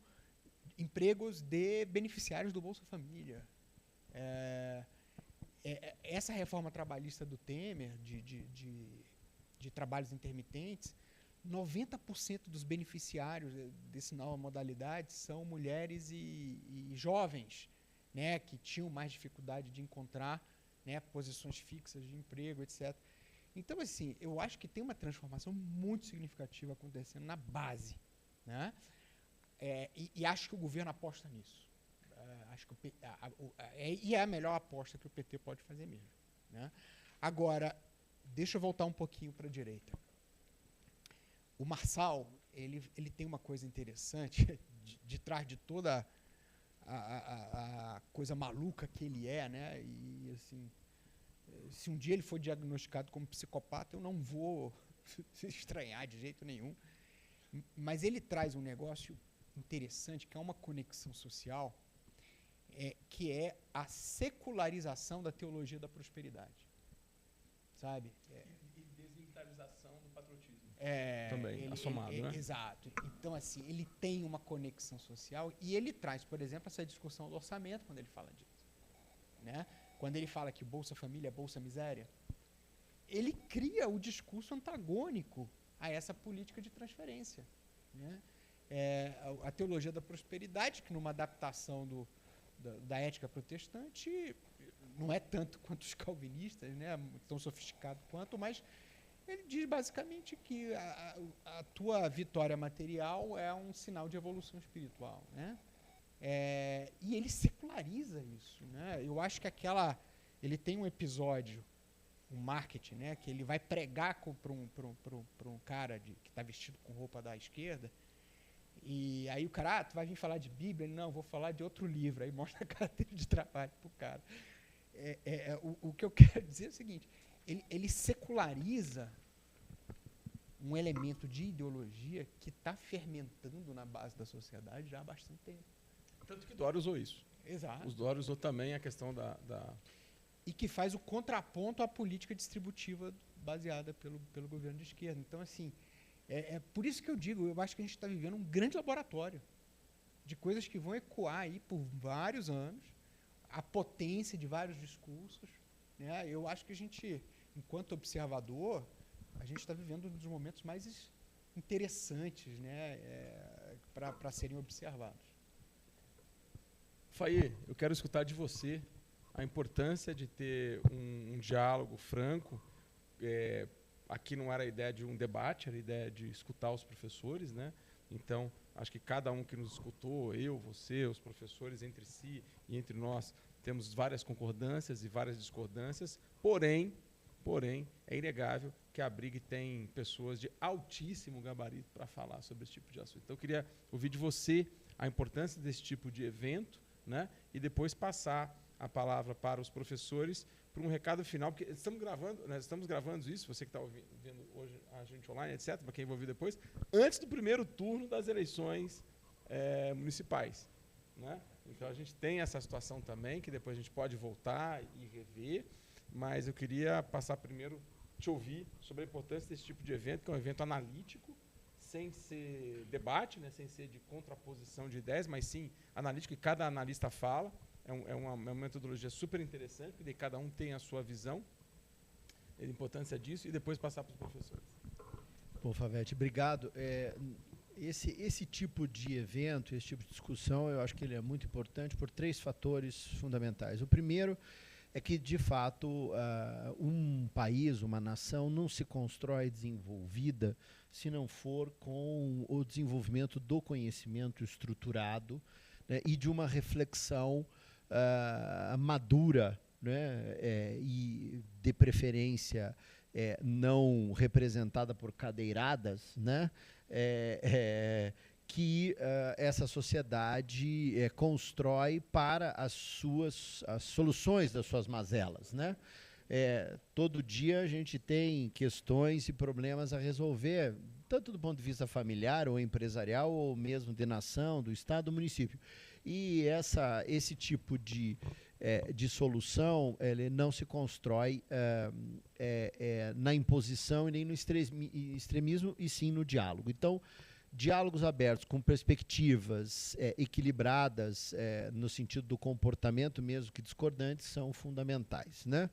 empregos de beneficiários do Bolsa Família. Essa reforma trabalhista do Temer, de trabalhos intermitentes, 90% dos beneficiários dessa nova modalidade são mulheres e jovens, né, que tinham mais dificuldade de encontrar, né, posições fixas de emprego, etc. Então, assim, eu acho que tem uma transformação muito significativa acontecendo na base, né? E acho que o governo aposta nisso. Acho que e é a melhor aposta que o PT pode fazer mesmo, né? Agora, deixa eu voltar um pouquinho para a direita. O Marçal, ele tem uma coisa interessante, de trás de toda a coisa maluca que ele né? E, assim, se um dia ele for diagnosticado como psicopata, eu não vou estranhar de jeito nenhum. Mas ele traz um negócio interessante, que é uma conexão social, que é a secularização da teologia da prosperidade. Sabe? E desmilitarização do patriotismo. Também, assomado, né? Exato. Então, assim, ele tem uma conexão social e ele traz, por exemplo, essa discussão do orçamento quando ele fala disso, né? Quando ele fala que Bolsa Família é Bolsa Miséria, ele cria o discurso antagônico a essa política de transferência, né? A teologia da prosperidade, que numa adaptação da ética protestante, não é tanto quanto os calvinistas, né? Tão sofisticado quanto, mas ele diz basicamente que a tua vitória material é um sinal de evolução espiritual, né? E ele seculariza isso, né? Eu acho que ele tem um episódio, um marketing, né? Que ele vai pregar para um cara que está vestido com roupa da esquerda, e aí o cara, tu vai vir falar de Bíblia? Ele, não, vou falar de outro livro. Aí mostra a carteira de trabalho para o cara. O que eu quero dizer é o seguinte, ele seculariza um elemento de ideologia que está fermentando na base da sociedade já há bastante tempo. Tanto que Dória usou isso. Exato. O Dória usou também a questão e que faz o contraponto à política distributiva baseada pelo governo de esquerda. Então, assim, é por isso que eu digo, eu acho que a gente está vivendo um grande laboratório de coisas que vão ecoar aí por vários anos, a potência de vários discursos, né? Eu acho que a gente, enquanto observador, a gente está vivendo um dos momentos mais interessantes, né, para serem observados. Faye, eu quero escutar de você a importância de ter um diálogo franco. Aqui não era a ideia de um debate, era a ideia de escutar os professores, né? Então, acho que cada um que nos escutou, eu, você, os professores, entre si e entre nós, temos várias concordâncias e várias discordâncias, porém, é inegável que a Brig tem pessoas de altíssimo gabarito para falar sobre esse tipo de assunto. Então, eu queria ouvir de você a importância desse tipo de evento, né? E depois passar a palavra para os professores para um recado final, porque nós estamos gravando isso, você que está vendo hoje a gente online, etc., para quem vai ouvir depois, antes do primeiro turno das eleições municipais, né? Então, a gente tem essa situação também, que depois a gente pode voltar e rever, mas eu queria passar primeiro, te ouvir sobre a importância desse tipo de evento, que é um evento analítico, sem ser debate, né, sem ser de contraposição de ideias, mas sim analítico, e cada analista fala. É uma metodologia super interessante, porque cada um tem a sua visão, a importância disso, e depois passar para os professores. Bom, Favete, obrigado. Esse tipo de evento, esse tipo de discussão, eu acho que ele é muito importante por 3 fatores fundamentais. O primeiro é que, de fato, um país, uma nação, não se constrói desenvolvida se não for com o desenvolvimento do conhecimento estruturado, né, e de uma reflexão madura, né, e, de preferência, não representada por cadeiradas, né, que essa sociedade constrói para as soluções das suas mazelas, né? Todo dia a gente tem questões e problemas a resolver, tanto do ponto de vista familiar ou empresarial, ou mesmo de nação, do estado, do município. E esse tipo de solução, ele não se constrói na imposição e nem no extremismo, e sim no diálogo. Então, diálogos abertos com perspectivas equilibradas, no sentido do comportamento, mesmo que discordantes, são fundamentais, né?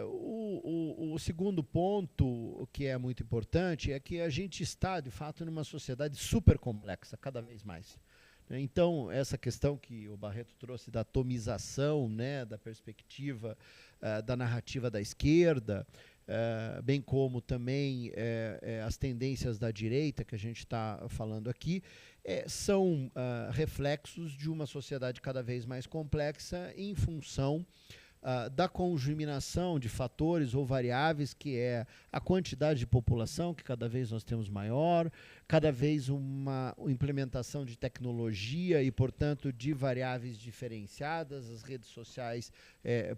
O segundo ponto, que é muito importante, é que a gente está, de fato, numa sociedade super complexa, cada vez mais. Então, essa questão que o Barreto trouxe da atomização, né, da perspectiva da narrativa da esquerda, bem como também as tendências da direita, que a gente está falando aqui, são reflexos de uma sociedade cada vez mais complexa em função da conjuminação de fatores ou variáveis, que é a quantidade de população, que cada vez nós temos maior, cada vez uma implementação de tecnologia e, portanto, de variáveis diferenciadas, as redes sociais,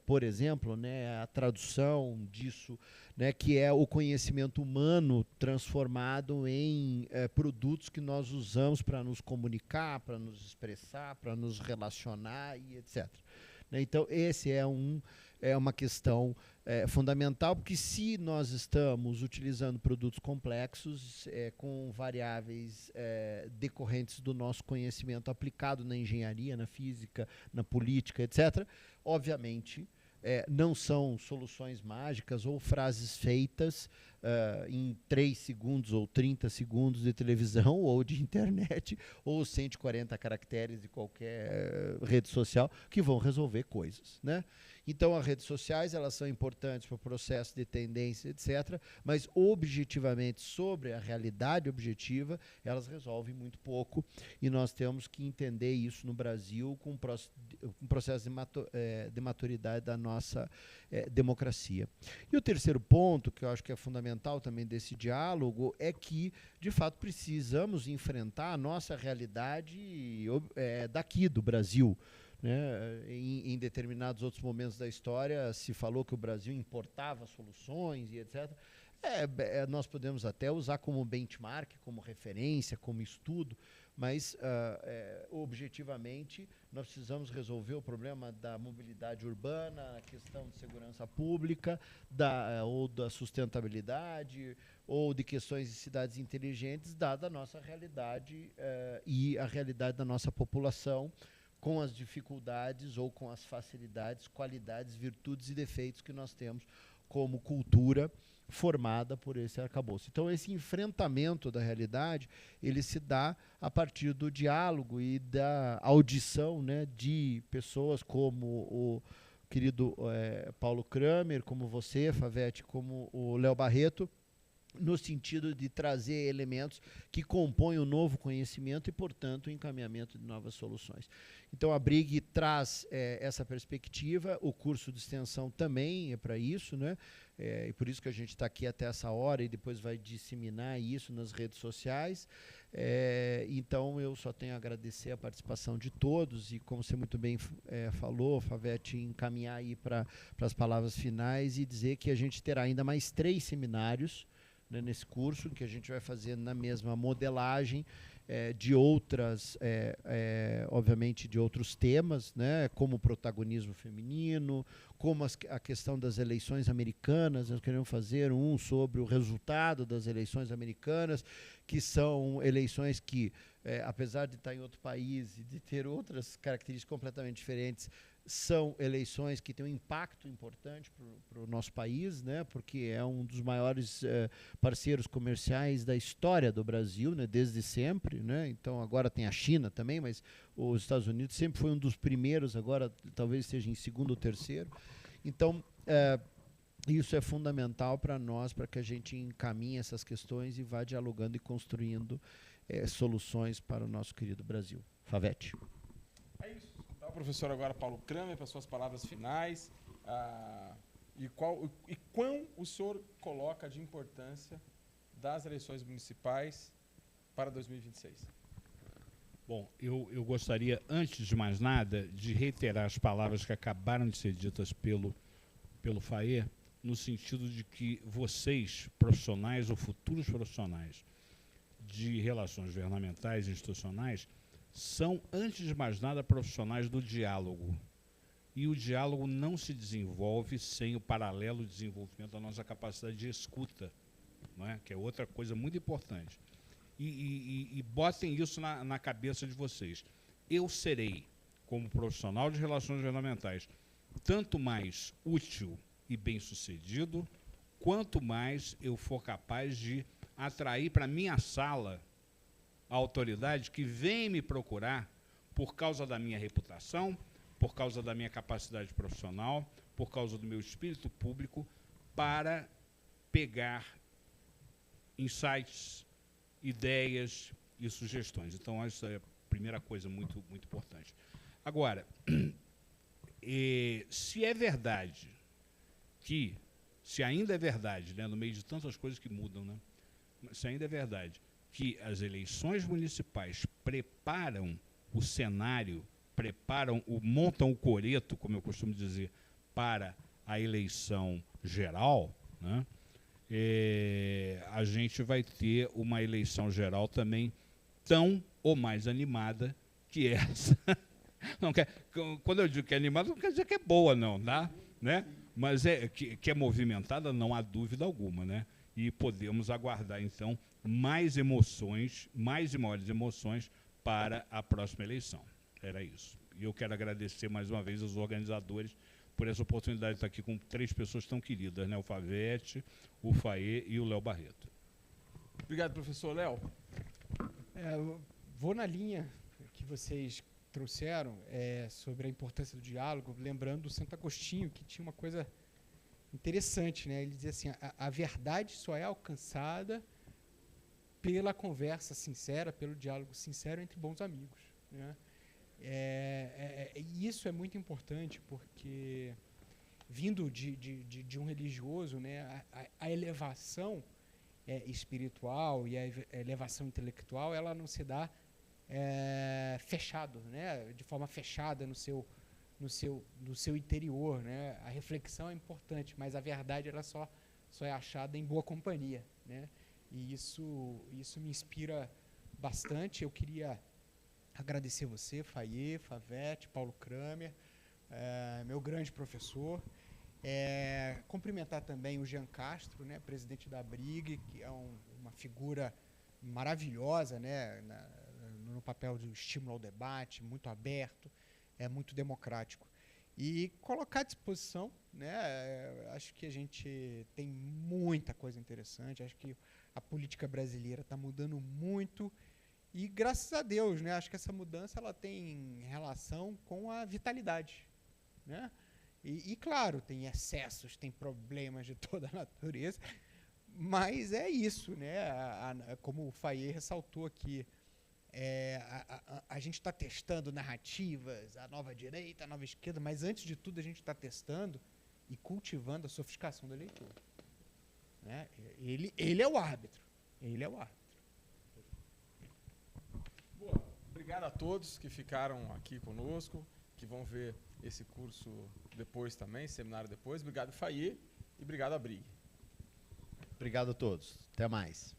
por exemplo, né, a tradução disso, né, que é o conhecimento humano transformado em produtos que nós usamos para nos comunicar, para nos expressar, para nos relacionar e etc. Então, esse é uma questão fundamental, porque se nós estamos utilizando produtos complexos com variáveis decorrentes do nosso conhecimento aplicado na engenharia, na física, na política, etc., obviamente, não são soluções mágicas ou frases feitas em 3 segundos ou 30 segundos de televisão ou de internet ou 140 caracteres de qualquer rede social que vão resolver coisas, né? Então, as redes sociais, elas são importantes para o processo de tendência, etc., mas objetivamente, sobre a realidade objetiva, elas resolvem muito pouco, e nós temos que entender isso no Brasil com um processo de maturidade da nossa democracia. E o terceiro ponto, que eu acho que é fundamental também desse diálogo, é que, de fato, precisamos enfrentar a nossa realidade daqui, do Brasil. Né? Em determinados outros momentos da história se falou que o Brasil importava soluções e etc. Nós podemos até usar como benchmark, como referência, como estudo, mas objetivamente nós precisamos resolver o problema da mobilidade urbana, a questão de segurança pública, ou da sustentabilidade, ou de questões de cidades inteligentes, dada a nossa realidade e a realidade da nossa população, com as dificuldades ou com as facilidades, qualidades, virtudes e defeitos que nós temos como cultura formada por esse arcabouço. Então, esse enfrentamento da realidade, ele se dá a partir do diálogo e da audição, né, de pessoas como o querido Paulo Kramer, como você, Favete, como o Léo Barreto, no sentido de trazer elementos que compõem o novo conhecimento e, portanto, o encaminhamento de novas soluções. Então, a BRIG traz essa perspectiva, o curso de extensão também é para isso, né? E por isso que a gente está aqui até essa hora e depois vai disseminar isso nas redes sociais. Então, eu só tenho a agradecer a participação de todos e, como você muito bem falou, Favete, encaminhar aí para as palavras finais e dizer que a gente terá ainda mais 3 seminários, né, nesse curso, que a gente vai fazer na mesma modelagem de outras, obviamente, de outros temas, né, como o protagonismo feminino, como a questão das eleições americanas. Nós queremos fazer um sobre o resultado das eleições americanas, que são eleições que, apesar de estar em outro país e de ter outras características completamente diferentes, são eleições que têm um impacto importante para o nosso país, né, porque é um dos maiores parceiros comerciais da história do Brasil, né, desde sempre, né. Então, agora tem a China também, mas os Estados Unidos sempre foi um dos primeiros, agora talvez esteja em segundo ou terceiro. Então, isso é fundamental para nós, para que a gente encaminhe essas questões e vá dialogando e construindo soluções para o nosso querido Brasil. Favete. É isso. Então, professor, agora Paulo Kramer, para suas palavras finais. E quão o senhor coloca de importância das eleições municipais para 2026? Bom, eu gostaria, antes de mais nada, de reiterar as palavras que acabaram de ser ditas pelo Faê, no sentido de que vocês, profissionais ou futuros profissionais de relações governamentais e institucionais, são, antes de mais nada, profissionais do diálogo. E o diálogo não se desenvolve sem o paralelo desenvolvimento da nossa capacidade de escuta, não é? Que é outra coisa muito importante. E botem isso na cabeça de vocês. Eu serei, como profissional de relações governamentais, tanto mais útil e bem-sucedido, quanto mais eu for capaz de atrair para minha sala a autoridade que vem me procurar por causa da minha reputação, por causa da minha capacidade profissional, por causa do meu espírito público, para pegar insights, ideias e sugestões. Então, essa é a primeira coisa muito, muito importante. Agora, se é verdade que, se ainda é verdade, né, no meio de tantas coisas que mudam, né, se ainda é verdade que as eleições municipais preparam o cenário, montam o coreto, como eu costumo dizer, para a eleição geral, né, a gente vai ter uma eleição geral também tão ou mais animada que essa. Não, quando eu digo que é animada, não quer dizer que é boa, não, tá? Né? Mas que é movimentada, não há dúvida alguma, né? E podemos aguardar, então, mais emoções, mais e maiores emoções para a próxima eleição. Era isso. E eu quero agradecer mais uma vez aos organizadores por essa oportunidade de estar aqui com 3 pessoas tão queridas, né? O Favete, o Faê e o Léo Barreto. Obrigado, professor Léo. Vou na linha que vocês trouxeram sobre a importância do diálogo, lembrando do Santo Agostinho, que tinha uma coisa interessante, né? Ele dizia assim, a verdade só é alcançada pela conversa sincera, pelo diálogo sincero entre bons amigos, né? E isso é muito importante, porque vindo de um religioso, né, a elevação espiritual e a elevação intelectual, ela não se dá fechado, né, de forma fechada no seu interior, né? A reflexão é importante, mas a verdade ela só só é achada em boa companhia, né? E isso me inspira bastante. Eu queria agradecer você, Fayet, Favete, Paulo Kramer, meu grande professor. Cumprimentar também o Jean Castro, né, presidente da BRIG, que é uma figura maravilhosa, né, no papel de estímulo ao debate, muito aberto, muito democrático. E colocar à disposição, né, acho que a gente tem muita coisa interessante, acho que a política brasileira está mudando muito e, graças a Deus, né, acho que essa mudança ela tem relação com a vitalidade, né? E, claro, tem excessos, tem problemas de toda a natureza, mas é isso, né? Como o Fayet ressaltou aqui, a gente está testando narrativas, a nova direita, a nova esquerda, mas antes de tudo a gente está testando e cultivando a sofisticação do eleitor, né? Ele é o árbitro. Ele é o árbitro. Boa. Obrigado a todos que ficaram aqui conosco, que vão ver esse curso depois também, esse seminário depois. Obrigado, Fayet, e obrigado a BRIG. Obrigado a todos. Até mais.